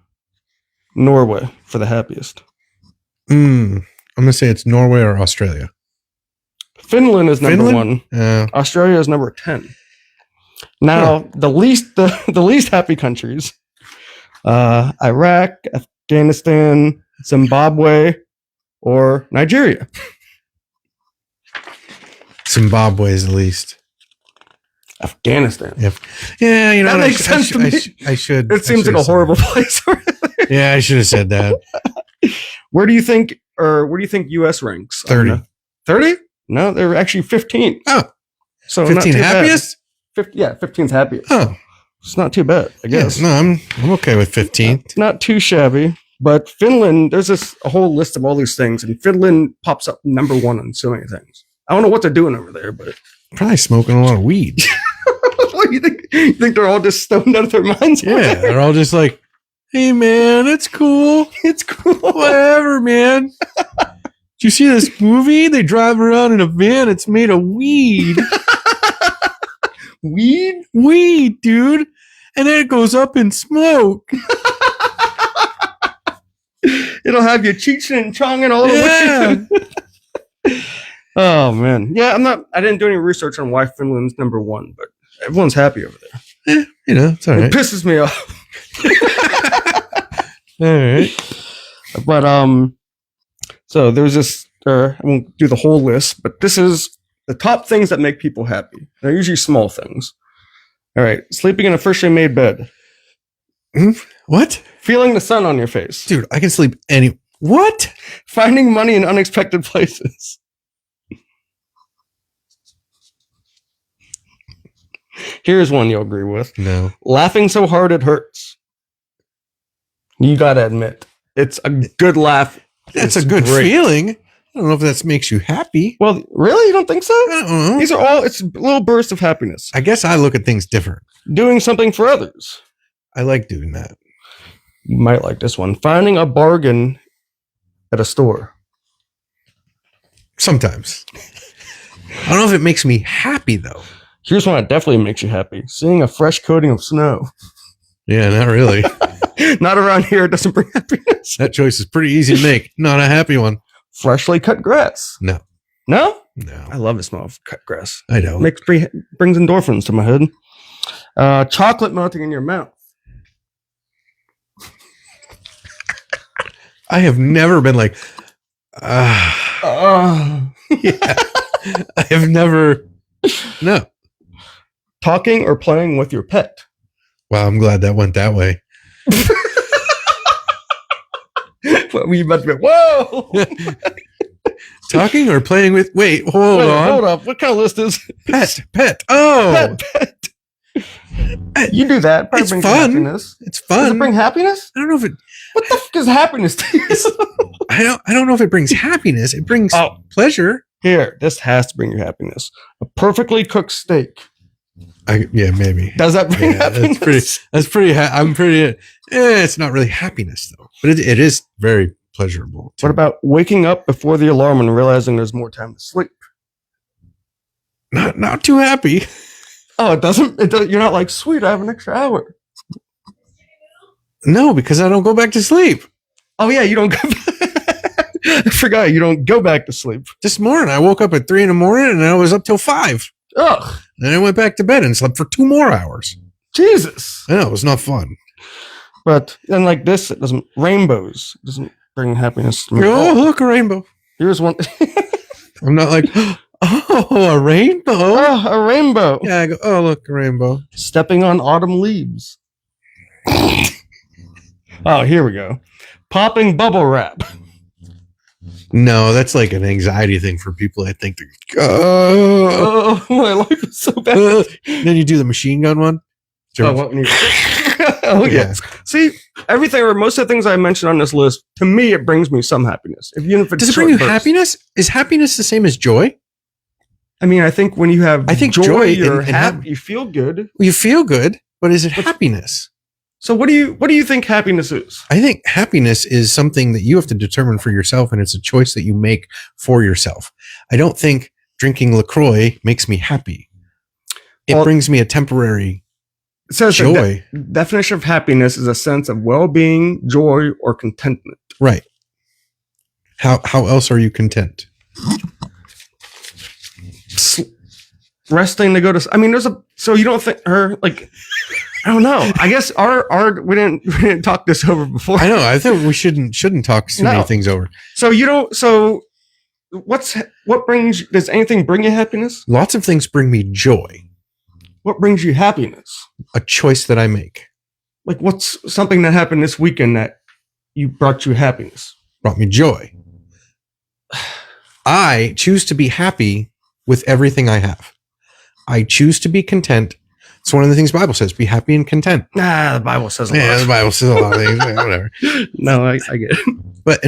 Norway for the happiest. I'm gonna say it's Norway or Australia. Finland is number Finland? 1. Australia is number 10. Now, the least happy countries: Iraq, Afghanistan, Zimbabwe, or Nigeria. Zimbabwe is the least. Afghanistan. Yeah, you know That what, makes sense to me. I should. It seems like a horrible place. Yeah, I should have said that. Where do you think US ranks? 30. 30? No, they're actually 15. Oh, So not 15 too bad. happiest? 15's happiest. Oh, It's not too bad, I guess. yeah, no, I'm okay with 15. It's not too shabby. But Finland, there's a whole list of all these things, and Finland pops up number 1 on so many things. I don't know what they're doing over there, but Probably smoking a lot of weed. what, you think they're all just stoned out of their minds? Yeah, they're all just like, hey man, it's cool. It's cool. Whatever, man. Did you see this movie? They drive around in a van. It's made of weed. Weed, dude. And then it goes up in smoke. It'll have you cheeching and chonging all Yeah. the way. Oh man, yeah. I didn't do any research on why Finland's number 1, but everyone's happy over there. You know, it's all It right. pisses me off. All right. But so there's this. I won't do the whole list, but this is the top things that make people happy. They're usually small things. All right, sleeping in a freshly made bed, What? feeling the sun on your face, Dude, I can sleep What? finding money in unexpected places. Here's one you'll agree with. No. Laughing so hard it hurts. You gotta admit, it's a good laugh. That's It's a good great. feeling. I don't know if that makes you happy. Well, really? You don't think so? I don't know. These are all, it's little bursts of happiness. I guess I look at things different. Doing something for others. I like doing that. You might like this one. Finding a bargain at a store. Sometimes. I don't know if it makes me happy though. Here's one that definitely makes you happy. Seeing a fresh coating of snow. Yeah, not really. Not around here. It doesn't bring happiness. That choice is pretty easy to make. Not a happy one. Freshly cut grass. No. No? I No. love the smell of cut grass. I don't. Brings endorphins to my head. Chocolate melting in your mouth. I have never been like, yeah. I have never. No. Talking or playing with your pet. Wow, I'm glad that went that way. What were you about to be? Whoa! Talking or playing with. Wait, hold Wait, on. hold up. What kind of list is Pet. Oh, pet? You do that. Probably It's brings you fun. happiness. it's Does fun. it bring happiness? I don't know if it. What the fuck is happiness to you? I don't know if it brings happiness. It brings Oh. pleasure. Here, this has to bring you happiness. A perfectly cooked steak. Yeah, maybe. Does that bring Yeah, happiness? that's pretty. I'm pretty. It's not really happiness though, but it is very pleasurable. What about waking up before the alarm and realizing there's more time to sleep? Not too happy. Oh, it doesn't. You're not like, sweet, I have an extra hour. No, because I don't go back to sleep. Oh yeah, you don't go. I forgot you don't go back to sleep. This morning, I woke up at 3 a.m. and I was up till 5. Ugh, Then I went back to bed and slept for 2 more hours. Jesus. I know, it was not fun. But then, like this, it doesn't. Rainbows doesn't bring happiness to me. Oh, look, a rainbow. Here's one. I'm not like, oh, a rainbow. Oh, a rainbow. Yeah, I go, oh, look, a rainbow. Stepping on autumn leaves. Oh, here we go. Popping bubble wrap. No, that's like an anxiety thing for people, I think. Oh, Oh, my life is so bad. then you do the machine gun one. Oh, what when you- oh, yes. See, everything or most of the things I mentioned on this list, to me, it brings me some happiness. Even if it's Does it bring you short bursts. happiness? Is happiness the same as joy? I mean, I think when you have I think joy, joy you're and happy, you feel good. You feel good, but is it happiness? So what do you think happiness is? I think happiness is something that you have to determine for yourself, and it's a choice that you make for yourself. I don't think drinking LaCroix makes me happy. It brings me a temporary It says joy. The definition of happiness is a sense of well-being, joy, or contentment. Right. How else are you content? Resting to go to. I mean, so you don't think her like. I don't know. I guess our we didn't talk this over before. I know. I think we shouldn't talk too many things over. So you don't. So what brings? Does anything bring you happiness? Lots of things bring me joy. What brings you happiness? A choice that I make. Like what's something that happened this weekend that you brought you happiness? Brought me joy. I choose to be happy with everything I have. I choose to be content. It's one of the things the Bible says, be happy and content. Nah, the Bible says a lot. Yeah, the Bible says a lot of things. Whatever. No, I get it. But,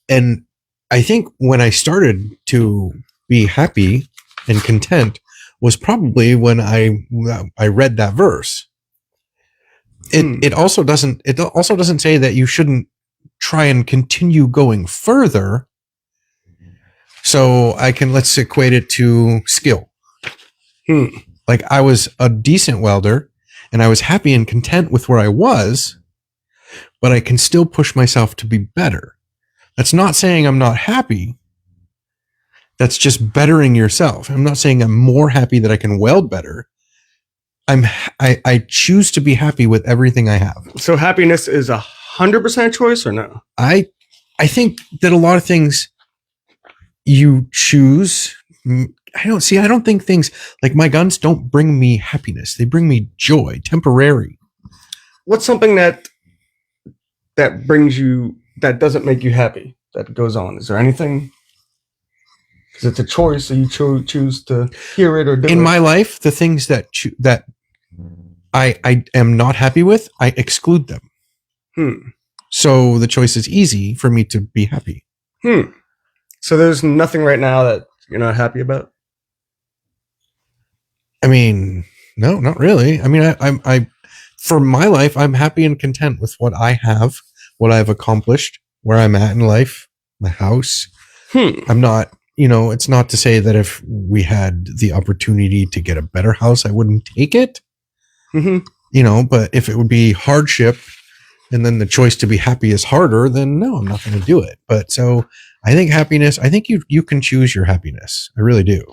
and I think when I started to be happy and content was probably when I read that verse. It also doesn't say that you shouldn't try and continue going further. So let's equate it to skill. Like I was a decent welder and I was happy and content with where I was, but I can still push myself to be better. That's not saying I'm not happy. That's just bettering yourself. I'm not saying I'm more happy that I can weld better. I choose to be happy with everything I have. So happiness is 100% choice or no? I think that a lot of things you choose. I don't think things like my guns don't bring me happiness. They bring me joy, temporary. What's something that brings you, that doesn't make you happy, that goes on? Is there anything? Because it's a choice, so you choose to hear it or do it. In my life, the things that I am not happy with, I exclude them. So the choice is easy for me to be happy. So there's nothing right now that you're not happy about? I mean, no, not really. I mean, I for my life, I'm happy and content with what I have, what I've accomplished, where I'm at in life, my house. I'm not, it's not to say that if we had the opportunity to get a better house, I wouldn't take it. But if it would be hardship and then the choice to be happy is harder, then no, I'm not going to do it. But so I think happiness, I think you can choose your happiness. I really do.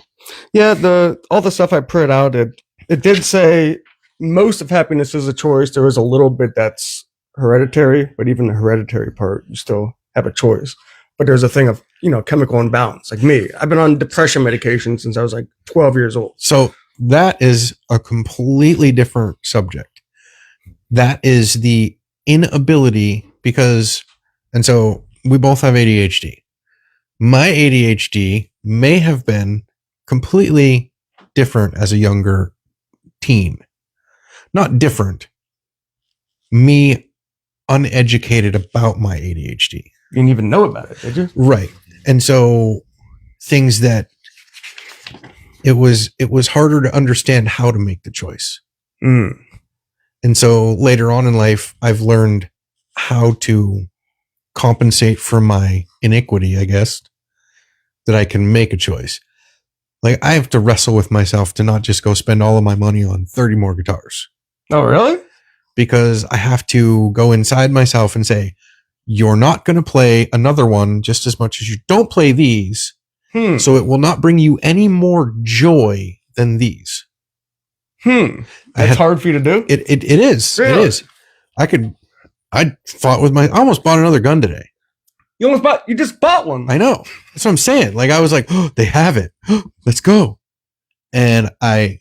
Yeah, all the stuff I printed out, it did say most of happiness is a choice. There is a little bit that's hereditary, but even the hereditary part, you still have a choice. But there's a thing of, chemical imbalance. Like me, I've been on depression medication since I was like 12 years old. So that is a completely different subject. That is the inability and so we both have ADHD. My ADHD may have been completely different as a younger teen. Not different. Me uneducated about my ADHD. You didn't even know about it, did you? Right. And so things that it was harder to understand how to make the choice. And so later on in life, I've learned how to compensate for my iniquity, I guess, that I can make a choice. Like I have to wrestle with myself to not just go spend all of my money on 30 more guitars. Oh, really? Because I have to go inside myself and say, you're not going to play another one just as much as you don't play these. So it will not bring you any more joy than these. That's hard for you to do? It is. Really? It is. I fought with I almost bought another gun today. You just bought one. I know. That's what I'm saying. Like I was like, oh, they have it. Let's go. And I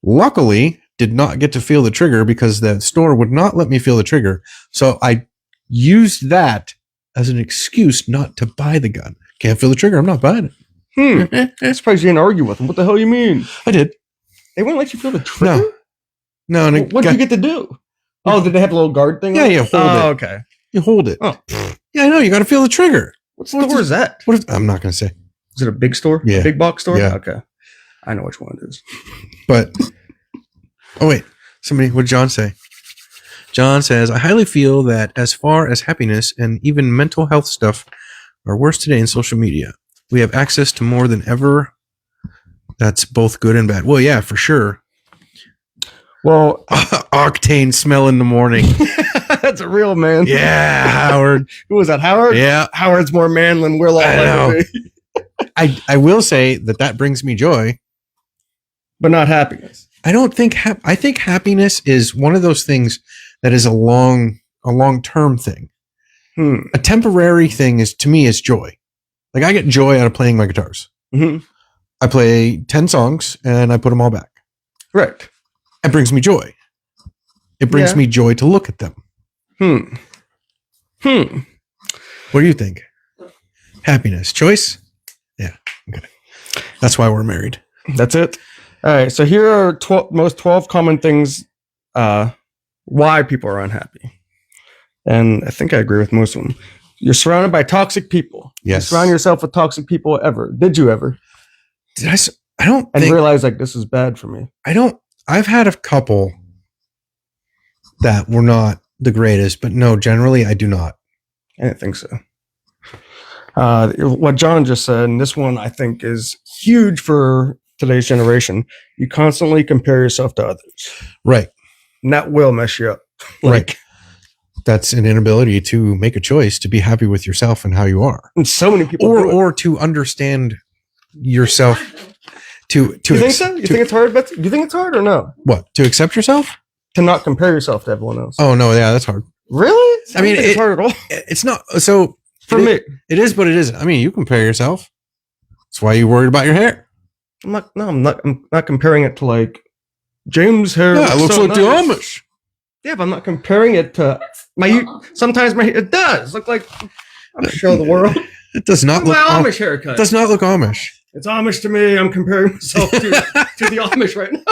luckily did not get to feel the trigger because the store would not let me feel the trigger. So I used that as an excuse not to buy the gun. Can't feel the trigger. I'm not buying it. I'm surprised you didn't argue with them. What the hell you mean? I did. They wouldn't let you feel the trigger? No. And What did you get to do? Oh, did they have a little guard thing? Yeah, you hold it. Okay. You hold it. Oh. Yeah, I know. You got to feel the trigger. What store is that? I'm not going to say. Is it a big store? Yeah. A big box store? Yeah. Okay. I know which one it is. But, oh, wait. What did John say? John says, I highly feel that as far as happiness and even mental health stuff are worse today in social media. We have access to more than ever. That's both good and bad. Well, yeah, for sure. Well, Octane smell in the morning. that's a real man. Yeah, Howard. Who was that, Howard? Yeah. Howard's more man than we're all I know. like to be. I will say that brings me joy. But not happiness. I don't think I think happiness is one of those things that is a long-term thing. A temporary thing is to me is joy. Like I get joy out of playing my guitars. Mm-hmm. I play 10 songs and I put them all back. Right. It brings me joy. It brings me joy to look at them. What do you think? Happiness. Choice? Yeah. Okay. That's why we're married. That's it. All right. So here are 12 common things why people are unhappy. And I think I agree with most of them. You're surrounded by toxic people. Yes. You surround yourself with toxic people ever. Did you ever? I don't And think, realize like this is bad for me. I've had a couple that were not the greatest, but no, generally I do not. I didn't think so. What John just said, and this one I think is huge for today's generation. You constantly compare yourself to others. Right. And that will mess you up. Right. That's an inability to make a choice to be happy with yourself and how you are. And so many people or to understand yourself. You think so? You think it's hard, Betsy? Do you think it's hard or no? What? To accept yourself? To not compare yourself to everyone else. Oh no, yeah, that's hard. Really? I mean, it's hard at all. It's not. So For me, it is, but it isn't. I mean, you compare yourself. That's why you worried about your hair. I'm not comparing it to like James' hair. Yeah, it looks so like the nice. Amish. Yeah, but I'm not comparing it to sometimes my hair. It does look like I'm show the world. It does not Look look at my Amish haircut. It does not look Amish. It's Amish to me. I'm comparing myself to the Amish right now.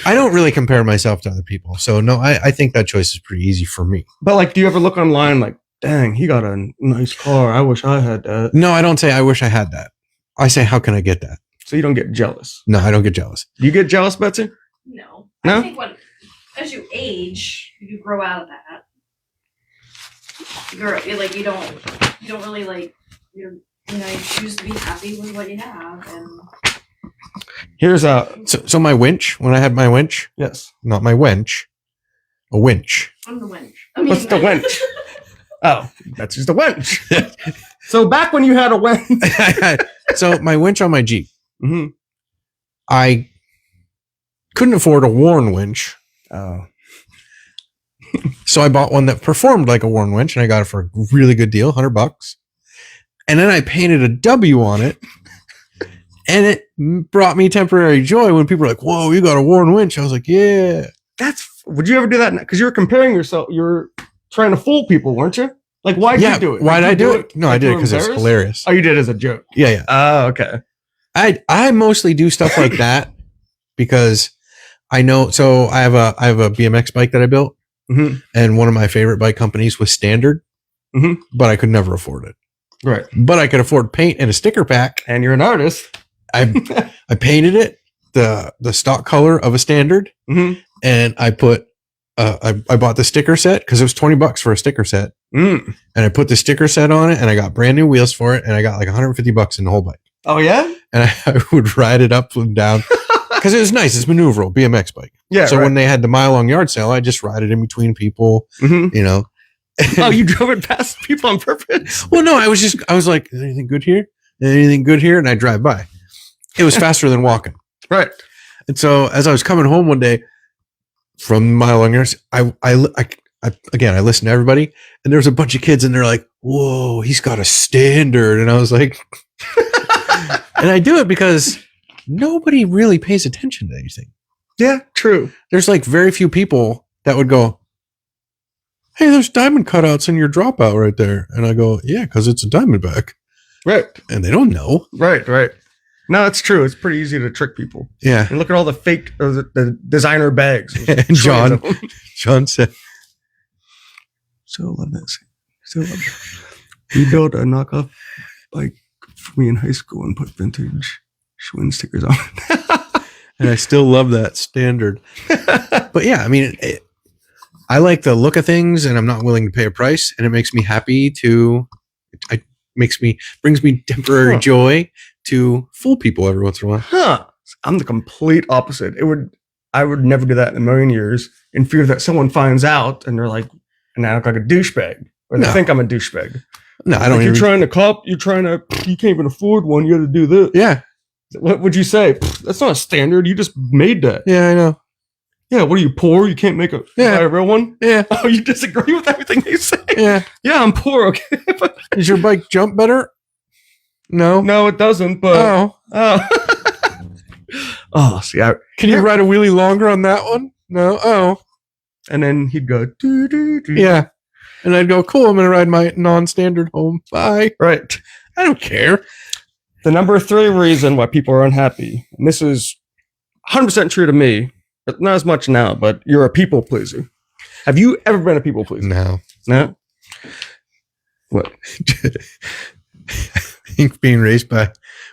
I don't really compare myself to other people. So no, I think that choice is pretty easy for me. But like, do you ever look online like, dang, he got a nice car. I wish I had that. No, I don't say I wish I had that. I say, how can I get that? So you don't get jealous. No, I don't get jealous. Do you get jealous, Betsy? No. No? I think as you age, you grow out of that. You don't really like you choose to be happy with what you have, and Here's So my winch, when I had my winch, yes. not my wench, a winch. I'm the wench. What's the wench? Oh, that's just a wench. So back when you had a wench. So my winch on my Jeep, Mm-hmm. I couldn't afford a worn winch. Oh. So I bought one that performed like a worn winch, and I got it for a really good deal, $100. And then I painted a W on it, and it brought me temporary joy when people were like, "Whoa, you got a worn winch!" I was like, "Yeah." Would you ever do that? Because you were comparing yourself. You were trying to fool people, weren't you? Like, why'd you do it? Why did I do it? No, Like I did you it were because it's embarrassed? hilarious. Oh, you did it as a joke. Yeah. Oh, okay. I mostly do stuff like that because I know. So I have a BMX bike that I built, Mm-hmm. and one of my favorite bike companies was Standard, Mhm. but I could never afford it. Right. But I could afford paint and a sticker pack. And you're an artist. I painted it the stock color of a Standard, Mm-hmm. and I put I bought the sticker set because it was $20 for a sticker set, Mm. and I put the sticker set on it, and I got brand new wheels for it, and I got like $150 in the whole bike. Oh yeah. and I would ride it up and down because it was nice. It's maneuverable BMX bike. Yeah. So right. when they had the mile long yard sale, I just ride it in between people. Mhm. You know. Oh, you drove it past people on purpose? Well, no, I was like, is there anything good here? Anything good here? And I drive by. It was faster than walking. Right. And so as I was coming home one day from Mile Long Yards, I listened to everybody, and there was a bunch of kids, and they're like, "Whoa, he's got a standard," and I was like, and I do it because nobody really pays attention to anything. Yeah, true. There's like very few people that would go, "Hey, there's diamond cutouts in your dropout right there," and I go, "Yeah, because it's a Diamondback," Right. and they don't know. Right. Right. No, it's true. It's pretty easy to trick people. Yeah. And look at all the fake or the designer bags. And John said, So love this. So love that. We built a knockoff bike for me in high school and put vintage Schwinn stickers on it. and I still love that standard. But yeah, I mean, I like the look of things, and I'm not willing to pay a price, and it makes me happy to. It brings me temporary joy to fool people every once in a while. Huh. I'm the complete opposite. I would never do that in a million years, in fear that someone finds out and they're like, and I look like a douchebag, or they No. think I'm a douchebag. No, I don't. Like, Even, you can't even afford one. You got to do this. yeah, What would you say? That's not a standard. You just made that. yeah, I know. Yeah. What are you, poor? You can't buy a real one? Yeah, Oh, you disagree with everything they say? yeah. Yeah, I'm poor. Okay. But Does your bike jump better? No. no, it doesn't. But Oh, oh, see, can you ride a wheelie longer on that one? No. Oh, and then he'd go, doo, doo, doo. yeah. And I'd go, cool. I'm gonna ride my non-standard home. Bye. Right. I don't care. The number 3 reason why people are unhappy, and this is 100% true to me, but not as much now, but you're a people pleaser. Have you ever been a people pleaser? No. No? What? I think being raised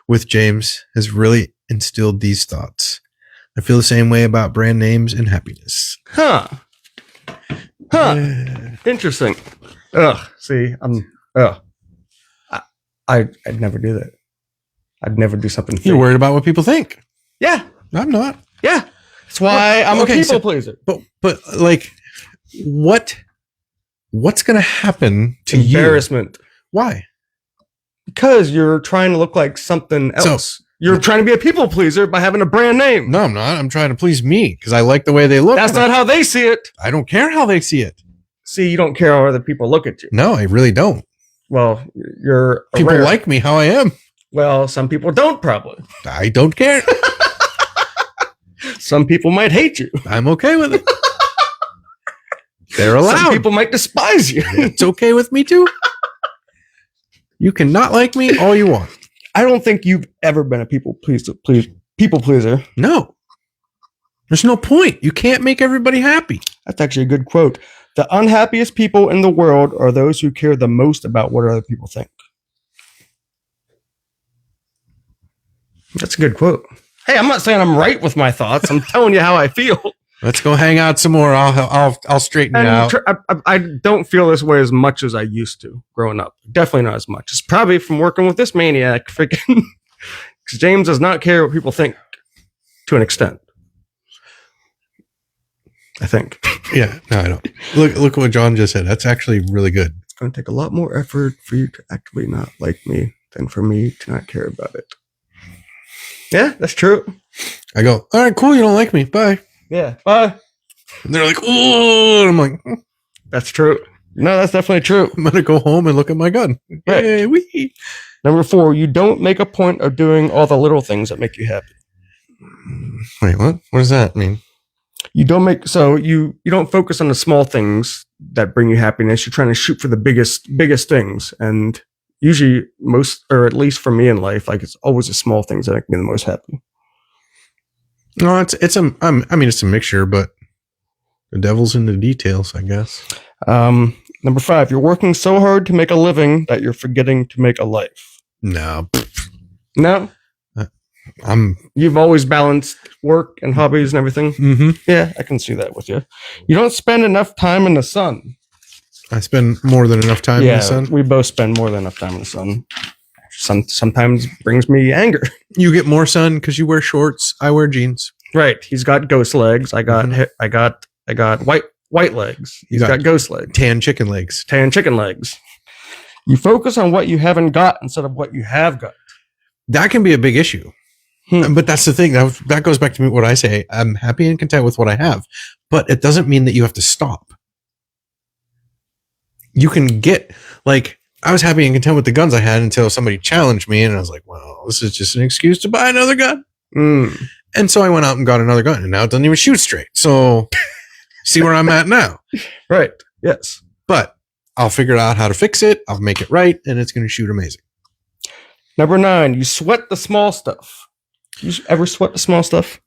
with James has really instilled these thoughts. I feel the same way about brand names and happiness. Huh. Interesting. Ugh. See, I'd never do that. I'd never do something fake. You're worried about what people think. Yeah. I'm not. Yeah. That's why I'm Okay, a people pleaser. But like, what's going to happen to you? Embarrassment. Why? Because you're trying to look like something else. You're trying to be a people pleaser by having a brand name. No, I'm not. I'm trying to please me because I like the way they look. That's not how they see it. I don't care how they see it. See, you don't care how other people look at you. No, I really don't. Well, you're People rare. like me how I am. Well, some people don't probably. I don't care. Some people might hate you. I'm okay with it. They're allowed. Some people might despise you. It's okay with me too. You can not like me all you want. I don't think you've ever been a people pleaser. No. There's no point. You can't make everybody happy. That's actually a good quote. The unhappiest people in the world are those who care the most about what other people think. That's a good quote. Hey, I'm not saying I'm right with my thoughts. I'm telling you how I feel. Let's go hang out some more. I'll straighten you out. I don't feel this way as much as I used to growing up. Definitely not as much. It's probably from working with this maniac. Freaking, because James does not care what people think to an extent. I think. Yeah, no, I don't. Look what John just said. That's actually really good. It's going to take a lot more effort for you to actively not like me than for me to not care about it. Yeah, that's true. I go, all right, cool. You don't like me. Bye. Yeah. Bye. And they're like, oh, and I'm like, That's true. No, that's definitely true. I'm going to go home and look at my gun. Right. Yay, wee. Number 4, you don't make a point of doing all the little things that make you happy. Wait, what? What does that mean? You don't focus on the small things that bring you happiness. You're trying to shoot for the biggest things. And usually most, or at least for me in life, like it's always the small things that make me the most happy. No, it's a mixture, but the devil's in the details, I guess. Number 5, you're working so hard to make a living that you're forgetting to make a life. No. No? You've always balanced work and hobbies and everything. Mm-hmm. Yeah, I can see that with you. You don't spend enough time in the sun. I spend more than enough time in the sun. We both spend more than enough time in the sun. sometimes brings me anger. You get more sun because you wear shorts. I wear jeans. Right. He's got ghost legs. I got white legs. He's got ghost legs. Tan chicken legs. Tan chicken legs. You focus on what you haven't got instead of what you have got. That can be a big issue. But that's the thing. That goes back to what I say. I'm happy and content with what I have. But it doesn't mean that you have to stop. You can get, like, I was happy and content with the guns I had until somebody challenged me, and I was like, well, this is just an excuse to buy another gun. And so I went out and got another gun, and now it doesn't even shoot straight. So see where I'm at now. Right. Yes. But I'll figure out how to fix it. I'll make it right, and it's going to shoot amazing. Number 9, you sweat the small stuff. Do you ever sweat the small stuff?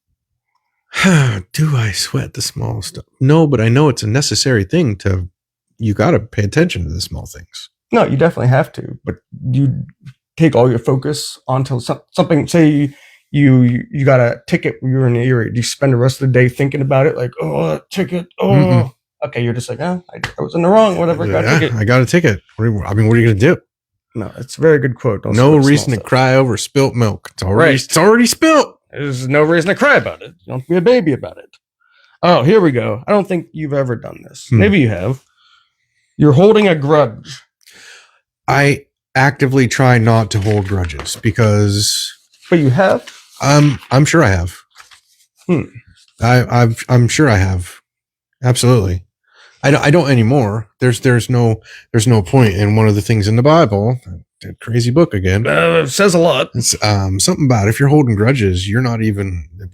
Do I sweat the small stuff? No, but I know it's a necessary thing you got to pay attention to the small things. No, you definitely have to, but you take all your focus onto something. Say you got a ticket when you're in the area. You spend the rest of the day thinking about it, like, oh, that ticket. Oh, okay. You're just like, I was in the wrong. Whatever. I got a ticket. I got a ticket. What are you going to do? No, it's a very good quote. No reason to cry over spilt milk. It's already spilt. There's no reason to cry about it. You don't be a baby about it. Oh, here we go. I don't think you've ever done this. Maybe you have. You're holding a grudge. I actively try not to hold grudges because. But you have? I'm sure I have. I'm sure I have. Absolutely. I don't anymore. There's no point. And one of the things in the Bible, that crazy book again, it says a lot. It's something about if you're holding grudges,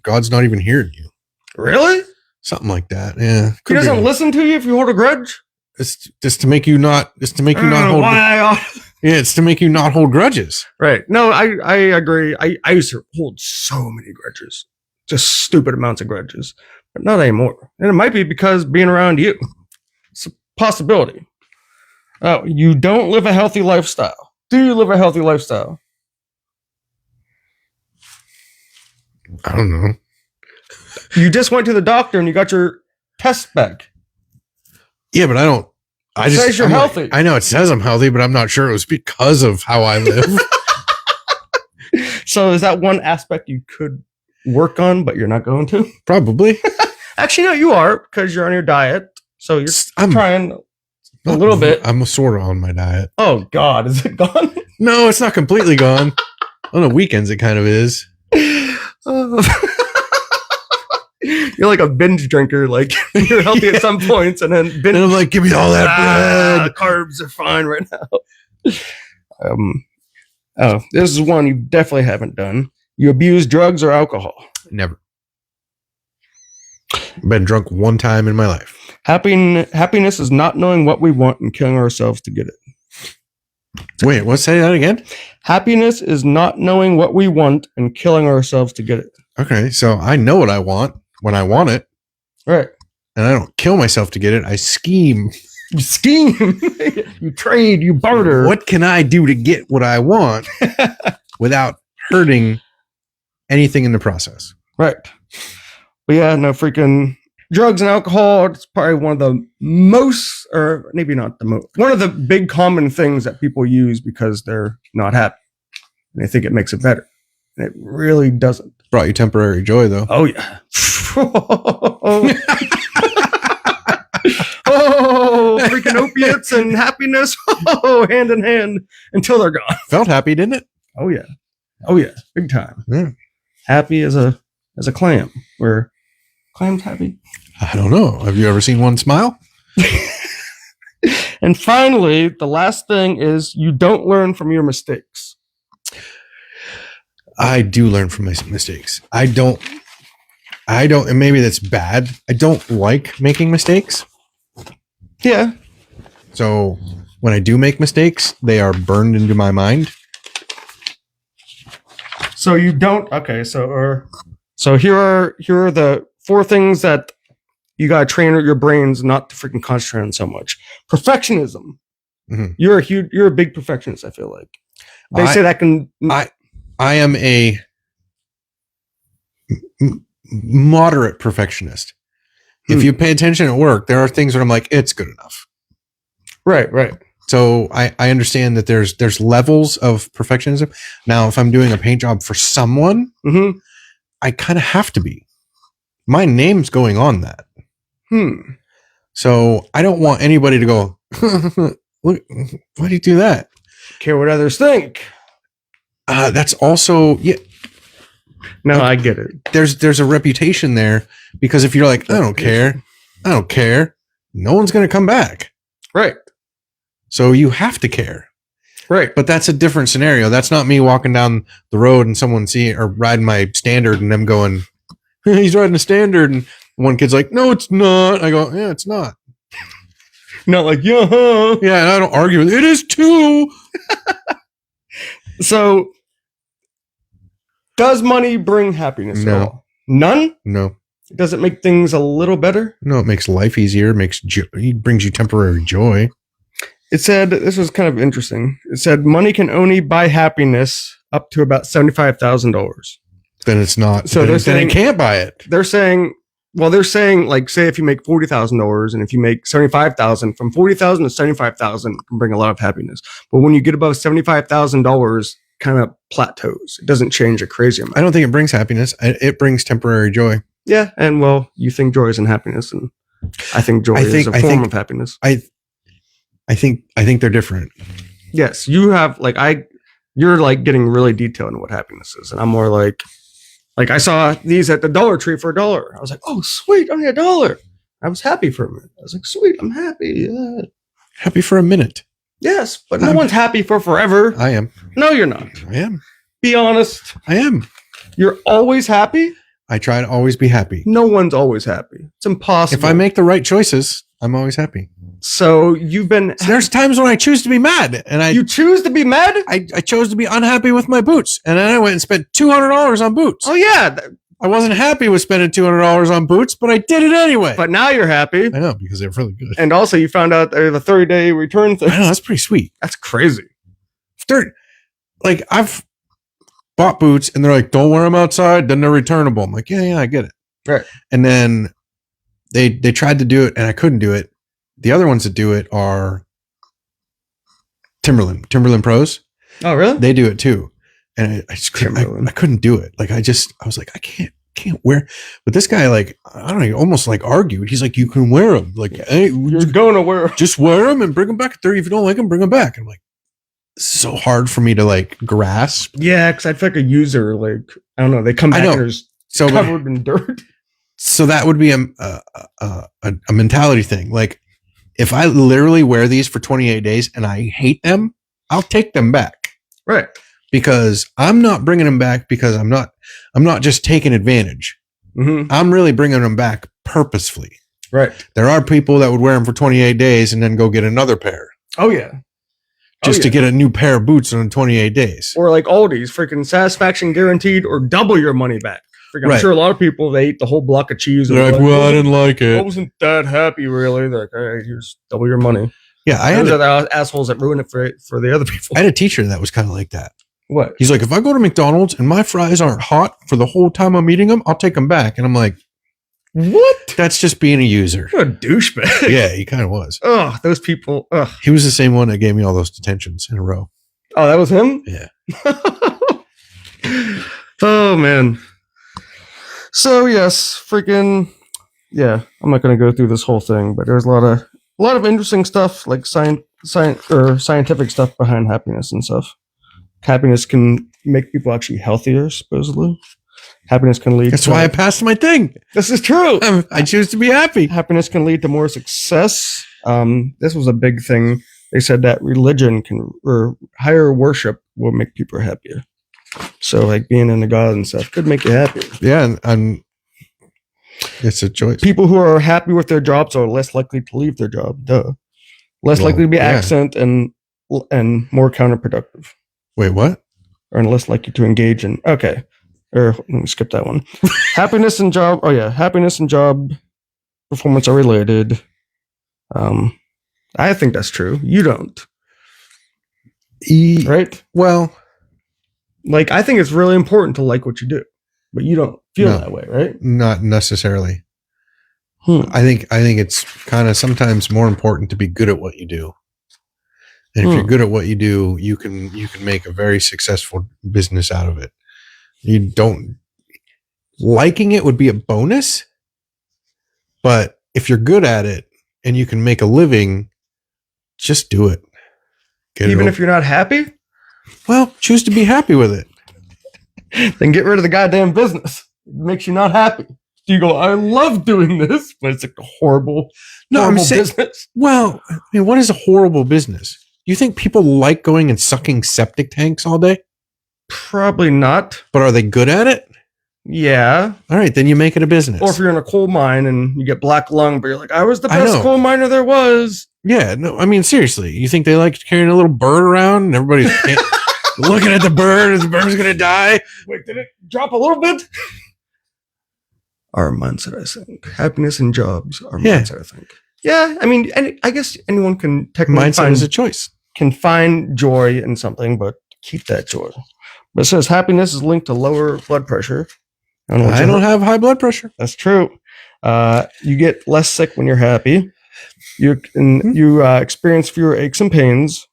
God's not even hearing you. Really? Something like that. Yeah. He doesn't listen to you if you hold a grudge. It's just to make you not. It's to make you not hold. Yeah, it's to make you not hold grudges. Right. No, I agree. I used to hold so many grudges, just stupid amounts of grudges, but not anymore. And it might be because being around you. It's a possibility. Oh, you don't live a healthy lifestyle. Do you live a healthy lifestyle? I don't know. You just went to the doctor and you got your test back. Yeah, but I don't. It says you're healthy. I know it says I'm healthy, but I'm not sure it was because of how I live. So is that one aspect you could work on, but you're not going to? Probably. Actually, no, you are, because you're on your diet. So I'm trying a little bit. I'm sort of on my diet. Oh, God. Is it gone? No, it's not completely gone. On the weekends, it kind of is. You're like a binge drinker. Like, you're healthy at some points, and then binge. And I'm like, give me all that bread. Carbs are fine right now. This is one you definitely haven't done. You abuse drugs or alcohol. Never. Been drunk one time in my life. Happiness is not knowing what we want and killing ourselves to get it. Wait, what? Say that again? Happiness is not knowing what we want and killing ourselves to get it. Okay, so I know what I want when I want it. Right. And I don't kill myself to get it. I scheme. You scheme. You trade. You barter. What can I do to get what I want without hurting anything in the process? Right. But yeah, no, freaking drugs and alcohol. It's probably one of the most, or maybe not the most, one of the big common things that people use because they're not happy. And they think it makes it better. And it really doesn't. Brought you temporary joy, though. Oh, yeah. Oh, freaking opiates and happiness. Oh, hand in hand until they're gone. Felt happy, didn't it? Oh, yeah. Oh, yeah. Big time. Yeah. Happy as a clam. Where clams happy? I don't know. Have you ever seen one smile? And finally, the last thing is you don't learn from your mistakes. I do learn from my mistakes. I don't, and maybe that's bad. I don't like making mistakes. Yeah. So when I do make mistakes, they are burned into my mind. So you don't, okay, so here are the 4 things that you gotta train your brains not to freaking concentrate on so much. Perfectionism. Mm-hmm. You're a big perfectionist, I feel like. They say that can I am a moderate perfectionist. If you pay attention at work, there are things that I'm like, it's good enough. Right. So I understand that there's levels of perfectionism. Now, if I'm doing a paint job for someone, Mm-hmm. I kind of have to be. My name's going on that. So I don't want anybody to go, why do you do that? Care what others think. That's also, yeah, No, I get it. there's a reputation there, because if you're like, I don't care, no one's going to come back. Right. So you have to care. Right. But that's a different scenario. That's not me walking down the road and someone seeing or riding my Standard and them going, he's riding a Standard. And one kid's like, no, it's not. I go, yeah, it's not. Not like, yeah. Huh. Yeah, and I don't argue with it. It is too. So, does money bring happiness No. at all? None? No. Does it make things a little better? No, it makes life easier. It brings you temporary joy. It said, this was kind of interesting. It said money can only buy happiness up to about $75,000. Then it's not. So then, they're then saying- it can't buy it. They're saying, like, say if you make $40,000 and if you make $75,000, from $40,000 to $75,000 can bring a lot of happiness. But when you get above $75,000, kind of plateaus. It doesn't change a crazy amount. I don't think it brings happiness. It brings temporary joy. Yeah, and well, you think joy isn't happiness, and I think joy is a form of happiness. I think they're different. Yes, you have you're like getting really detailed in what happiness is, and I'm more like I saw these at the Dollar Tree for $1. I was like, oh sweet, only $1. I was happy for a minute. I was like, sweet, I'm happy. Yeah. Happy for a minute. Yes, but no one's happy for forever. I am. No, you're not. I am. Be honest. I am. You're always happy. I try to always be happy. No one's always happy. It's impossible. If I make the right choices, I'm always happy. So you've been. So there's times when I choose to be mad, and you choose to be mad. I chose to be unhappy with my boots, and then I went and spent $200 on boots. Oh yeah, I wasn't happy with spending $200 on boots, but I did it anyway. but now you're happy, I know, because they're really good. and also you found out there's a 30-day return thing. I know, that's pretty sweet. That's crazy. I've bought boots, and they're like, don't wear them outside, then they're returnable. I'm like, yeah, I get it. Right. And then they tried to do it, and I couldn't do it. The other ones that do it are Timberland Pros. Oh really? They do it too, and I just couldn't, I couldn't do it. I was like, I can't wear. But this guy, I don't know, he almost argued. He's like, you can wear them. Like, hey, You're going to wear. just wear them and bring them back at 30. If you don't like them, bring them back. I'm like, it's so hard for me to grasp. Yeah, because I feel like a user. I don't know. They come back and there's covered in dirt. So that would be a mentality thing. If I literally wear these for 28 days and I hate them, I'll take them back. Right. Because I'm not bringing them back because I'm not just taking advantage. Mm-hmm. I'm really bringing them back purposefully. Right. There are people that would wear them for 28 days and then go get another pair. Oh yeah. Just to get a new pair of boots in 28 days. Or like Aldi's, freaking satisfaction guaranteed or double your money back. I'm Right. sure a lot of people, they ate the whole block of cheese. They're like, well, I didn't like I it. wasn't that happy, really. They're like, all right, here's double your money. Yeah, Those are the assholes that ruin it for the other people. I had a teacher that was kind of like that. What? He's like, if I go to McDonald's and my fries aren't hot for the whole time I'm eating them, I'll take them back. And I'm like, what? That's just being a user. What a douchebag. Yeah, he kind of was. Ugh, those people. Ugh. He was the same one that gave me all those detentions in a row. Oh, that was him? Yeah. Oh, man. So, yes, freaking. Yeah, I'm not going to go through this whole thing, but there's a lot of interesting stuff, like scientific stuff behind happiness and stuff. Happiness can make people actually healthier, supposedly. Happiness can lead That's to... why I passed my thing. This is true. I choose to be happy. Happiness can lead to more success. This was a big thing. They said that religion or higher worship will make people happier. So, like being in the God and stuff could make you happier. Yeah, and it's a choice. People who are happy with their jobs are less likely to leave their job. Duh. Less likely to be absent and more counterproductive. Wait, what? Or less likely to engage in. Okay. Or let me skip that one. Happiness and job. Oh yeah, happiness and job performance are related. I think that's true. You don't. Right? Well, like I think it's really important to like what you do, but you don't feel that way, right? Not necessarily. I think it's kind of sometimes more important to be good at what you do. And if you're good at what you do, you can make a very successful business out of it. You don't liking it would be a bonus, but if you're good at it and you can make a living, just do it. Even if you're not happy? Well, choose to be happy with it. Then get rid of the goddamn business. It makes you not happy. You go, I love doing this, but it's like a horrible business. Well, I mean, what is a horrible business? You think people like going and sucking septic tanks all day? Probably not. But are they good at it? Yeah. All right, then you make it a business. Or if you're in a coal mine and you get black lung, but you're like, I was the best coal miner there was. Yeah, no, I mean, seriously, you think they like carrying a little bird around and everybody's looking at the bird, the bird's going to die? Wait, did it drop a little bit? Our mindset, I think. Happiness and jobs, our mindset, I think. Yeah, I mean, I guess anyone can technically mindset is a choice. Can find joy in something, but keep that joy. But it says happiness is linked to lower blood pressure. I don't have high blood pressure. That's true. You get less sick when you're happy. You experience fewer aches and pains.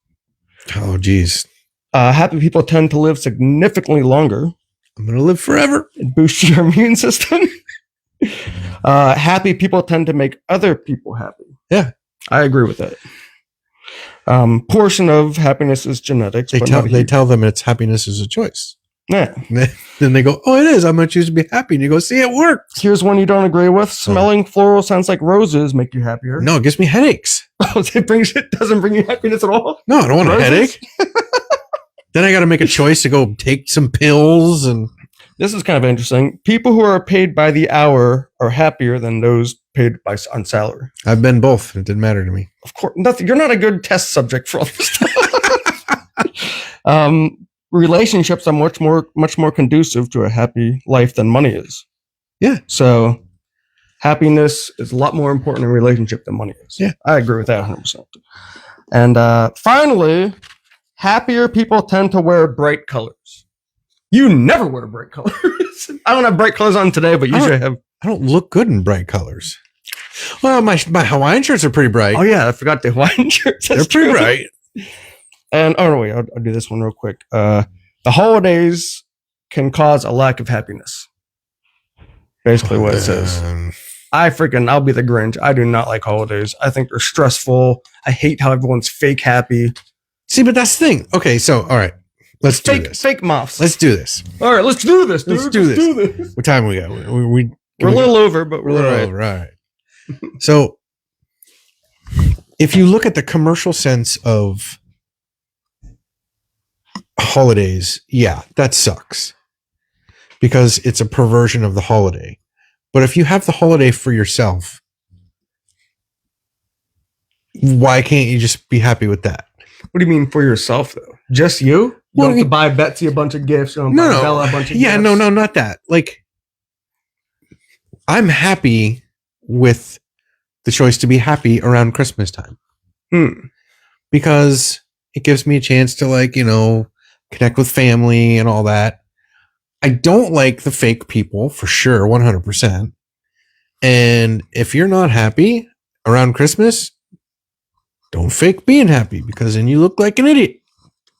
Oh, geez. Happy people tend to live significantly longer. I'm going to live forever. It boosts your immune system. Happy people tend to make other people happy. Yeah. I agree with that. Portion of happiness is genetics. They tell them it's happiness is a choice. Yeah. Then they go, oh, it is. I'm going to choose to be happy. And you go, see, it works. Here's one you don't agree with. Smelling floral scents like roses make you happier. No, it gives me headaches. Oh, it doesn't bring you happiness at all? No, I don't want a headache. Then I got to make a choice to go take some pills. And this is kind of interesting. People who are paid by the hour are happier than those paid on salary. I've been both. It didn't matter to me. Of course, nothing. You're not a good test subject for all this stuff. Relationships are much more conducive to a happy life than money is. Yeah. So happiness is a lot more important in a relationship than money is. Yeah. I agree with that 100%. And finally, happier people tend to wear bright colors. You never wear bright colors. I don't have bright colors on today, but usually I have. I don't look good in bright colors. Well, my Hawaiian shirts are pretty bright. Oh yeah, I forgot the Hawaiian shirts. They're pretty bright. And wait, I'll do this one real quick. The holidays can cause a lack of happiness. Basically what it says. I'll be the Grinch. I do not like holidays. I think they're stressful. I hate how everyone's fake happy. See, but that's the thing. Okay, so all right. Let's do this. Fake moths. Let's do this. All right, let's do this, dude. Let's do this. What time we got? We're a little over, but we're a little over. All right. So if you look at the commercial sense of holidays, yeah, that sucks because it's a perversion of the holiday. But if you have the holiday for yourself, why can't you just be happy with that? What do you mean for yourself, though? Just you? You don't have to buy Betsy a bunch of gifts. You don't buy Bella a bunch of gifts. No, not that. Like, I'm happy with the choice to be happy around Christmas time. Because it gives me a chance to, connect with family and all that. I don't like the fake people for sure, 100%. And if you're not happy around Christmas, don't fake being happy because then you look like an idiot.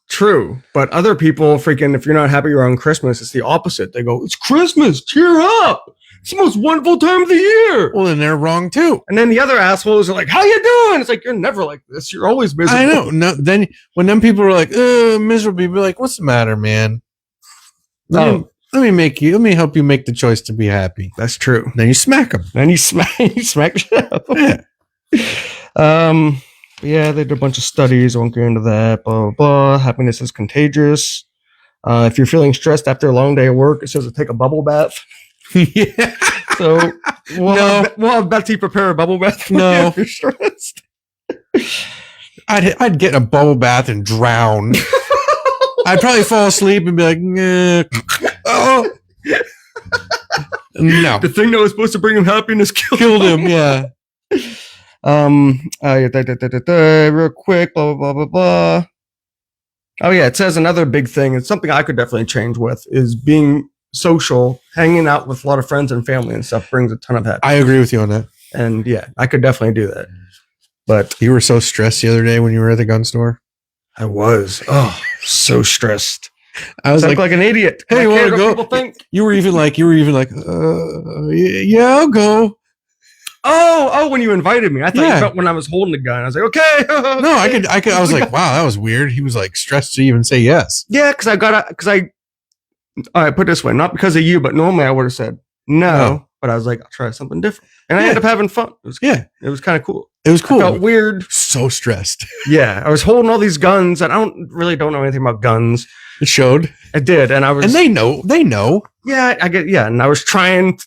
True. But other people freaking, if you're not happy around Christmas, it's the opposite. They go, it's Christmas. Cheer up. It's the most wonderful time of the year. Well, then they're wrong too. And then the other assholes are like, how you doing? It's like, you're never like this. You're always miserable. I know. No, then when them people are like, miserable, you'd be like, what's the matter, man? Let me help you make the choice to be happy. That's true. Then you smack them. Then you smack the shit out of them. Yeah. Yeah, they did a bunch of studies. I won't get into that. Blah, blah, blah. Happiness is contagious. If you're feeling stressed after a long day of work, it says to take a bubble bath. Yeah. So we'll have Betsy prepare a bubble bath for you if you're stressed. I'd get in a bubble bath and drown. I'd probably fall asleep and be like, nah. Oh. No. The thing that was supposed to bring him happiness killed him. Yeah. Real quick, blah, blah, blah, blah, blah. Oh yeah, it says another big thing. It's something I could definitely change with is being social, hanging out with a lot of friends and family and stuff brings a ton of happiness. I agree with you on that. And yeah, I could definitely do that. But you were so stressed the other day when you were at the gun store. I was. Oh, so stressed. I was Sound like an idiot. "Hey, I you want cared to what go?" people think. You were even like, yeah, I'll go. Oh, when you invited me. I thought Yeah. you meant when I was holding the gun. I was like, okay. No, I could. I was like, wow, that was weird. He was like stressed to even say yes. Yeah, because I put it this way, not because of you, but normally I would have said no, No. but I was like, I'll try something different. And I Yeah. ended up having fun. Yeah, It was kind of cool. it was I cool. felt weird. So stressed. Yeah, I was holding all these guns, and I don't know anything about guns. It showed, I did, and I was, and they know. yeah, and I was trying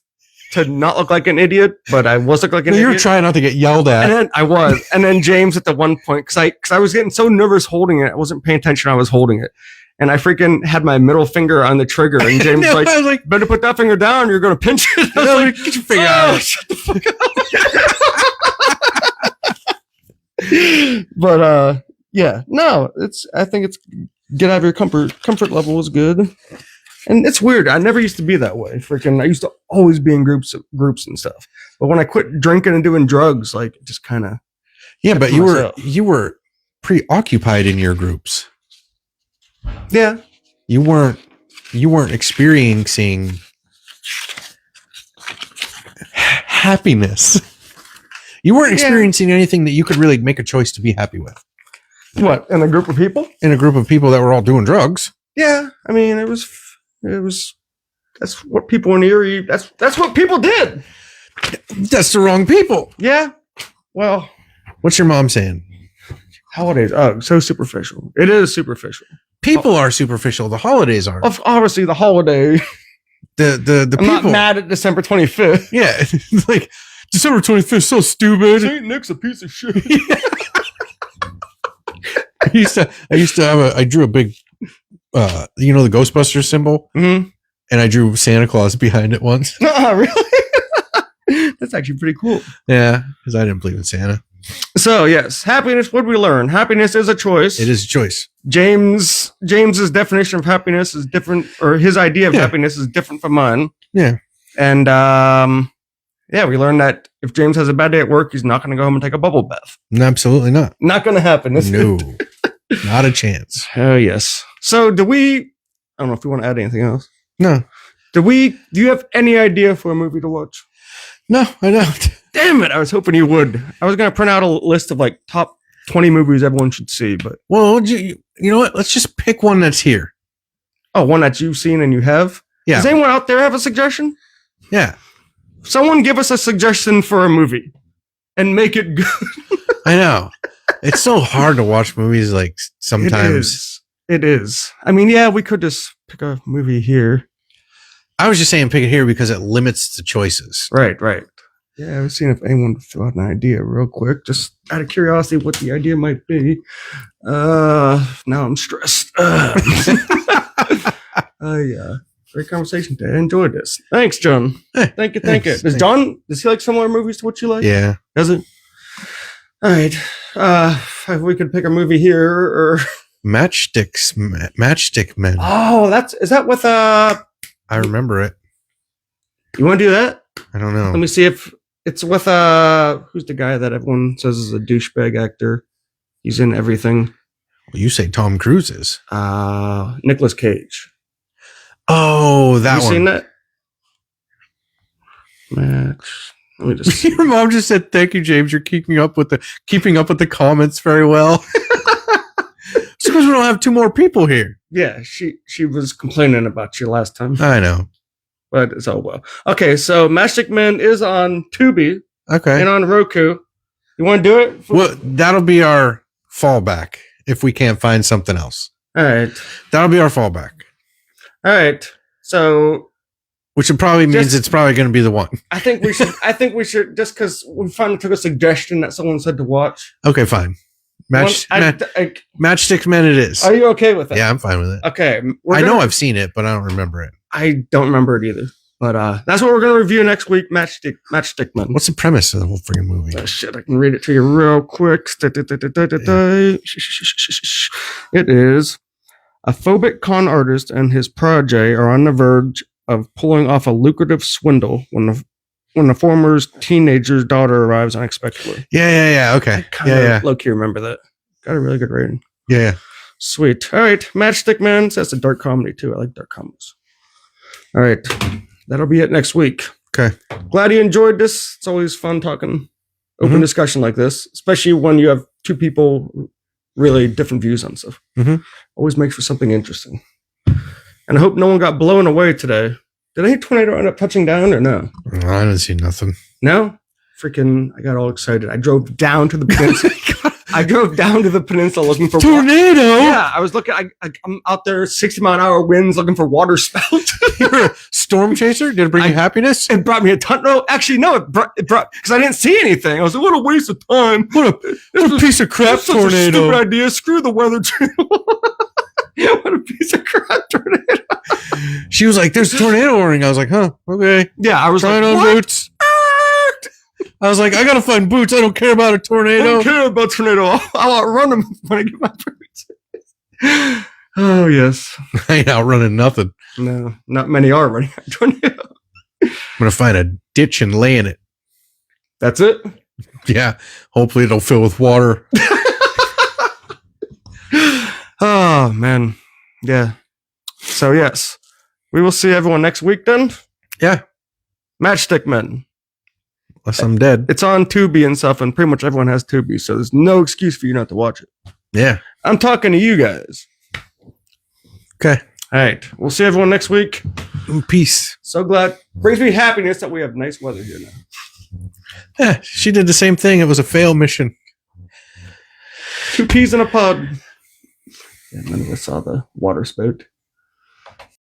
to not look like an idiot, but I was looking like an You were idiot. trying not to get yelled And at. then I was, and then James at the one point, because I was getting so nervous holding it, I wasn't paying attention. I was holding it, and I freaking had my middle finger on the trigger, and James No, like, I was like, better put that finger down. You're gonna pinch it. I was no, like, get your finger oh, out. shut the fuck up. But yeah, no, I think it's get out of your comfort level is good. And it's weird. I never used to be that way. Freaking, I used to always be in groups and stuff. But when I quit drinking and doing drugs, like it just kind of, Yeah, but you myself. were preoccupied in your groups. yeah, You weren't experiencing happiness. You weren't Yeah. experiencing anything that you could really make a choice to be happy with. what, in a group of people? In a group of people that were all doing drugs. Yeah, I mean, it was. That's what people in Erie. That's what people did. That's the wrong people. Yeah. Well, What's your mom saying? holidays. Oh, so superficial. It is superficial. People are superficial. The holidays aren't. Obviously, the holiday. The I'm people. not mad at December 25th. Yeah, it's like December 25th, so stupid. St. Nick's a piece of shit. I used to have I drew a big, the Ghostbusters symbol, Mm-hmm. and I drew Santa Claus behind it once. Really? That's actually pretty cool. Yeah, because I didn't believe in Santa. So yes, happiness. What did we learn? Happiness is a choice. It is a choice. James's definition of happiness is different, or his idea of Yeah. happiness is different from mine. Yeah. And yeah, we learned that if James has a bad day at work, he's not going to go home and take a bubble bath. Absolutely not. Not going to happen. Is No, it? not a chance. Oh yes. So I don't know if you want to add anything else. No, Do you have any idea for a movie to watch? no, I don't. Damn it. I was hoping you would. I was going to print out a list of like top 20 movies everyone should see, but Well, you know what? Let's just pick one that's here. one that you've seen and you have. Yeah. Does anyone out there have a suggestion? Yeah, Someone give us a suggestion for a movie and make it good. I know. It's so hard to watch movies like sometimes. It is. I mean, yeah, we could just pick a movie here. I was just saying pick it here because it limits the choices. Right. Yeah, I was seeing if anyone would throw out an idea real quick, just out of curiosity what the idea might be. Now I'm stressed. Yeah. Great conversation today. I enjoyed this. Thanks, John. Hey, Thank you. thanks. Does he like similar movies to what you like? Yeah. Does it? All right. If we could pick a movie here or Matchstick Men. oh, is that with I remember it. you want to do that? I don't know. Let me see if it's with who's the guy that everyone says is a douchebag actor? He's in everything. Well, you say Tom Cruise is. Nicolas Cage. Oh, that Have you one. seen that? Match. Let me just see. Your mom just said, "Thank you, James. You're keeping up with the comments very well." It's because we don't have two more people here. Yeah, she was complaining about you last time, I know. but it's all well. Okay, so Matchstick Men is on Tubi Okay. and on Roku. You want to do it? Well, that'll be our fallback if we can't find something else. All right. That'll be our fallback, All right. So which it probably means Just- it's probably going to be the one. I think we should just because we finally took a suggestion that someone said to watch. Okay, fine. Matchstick Men it is. Are you okay with it? Yeah, I'm fine with it. Okay. I know I've seen it, but I don't remember it. I don't remember it either. But that's what we're gonna review next week. Matchstick Men. What's the premise of the whole freaking movie? Oh, shit, I can read it to you real quick. It is a phobic con artist and his protege are on the verge of pulling off a lucrative swindle when the former's teenager's daughter arrives unexpectedly. Yeah. Okay. Kind of Yeah. low-key remember that. Got a really good rating. Yeah. Sweet. All right. Matchstick Man. That's a dark comedy too. I like dark comedies. All right. That'll be it next week. Okay. Glad you enjoyed this. It's always fun talking open discussion like this, especially when you have two people really different views on stuff. Always makes for something interesting. And I hope no one got blown away today. Did any tornado end up touching down or no? I didn't see nothing. No? Freaking, I got all excited. I drove down to the peninsula. Looking for tornado. Yeah, I was looking. I'm out there, 60-mile-an-hour winds, looking for water spout. You're a storm chaser. Did it bring you happiness? It brought me a ton. No, actually, no. It brought because I didn't see anything. I was like, what a waste of time. What a piece of crap tornado. Such a stupid idea. Screw the weather channel. What a piece of crap tornado. She was like, "There's a tornado warning." I was like, "Huh, okay." Yeah, I was trying like, on boots. I was like, I gotta find boots. I don't care about a tornado. I don't care about tornado. I'll outrun them when I get my boots. Oh, yes. I ain't outrunning nothing. No, not many are running a tornado. I'm gonna find a ditch and lay in it. That's it? Yeah. Hopefully it'll fill with water. Oh, man. Yeah. So, yes. We will see everyone next week then. Yeah. Matchstick Men. Unless I'm dead. It's on Tubi and stuff, and pretty much everyone has Tubi, so there's no excuse for you not to watch it. Yeah. I'm talking to you guys. Okay. All right. We'll see everyone next week. Peace. So glad. Brings me happiness that we have nice weather here now. Yeah, she did the same thing. It was a fail mission. 2 peas in a pod. Yeah, none of us saw the water spout.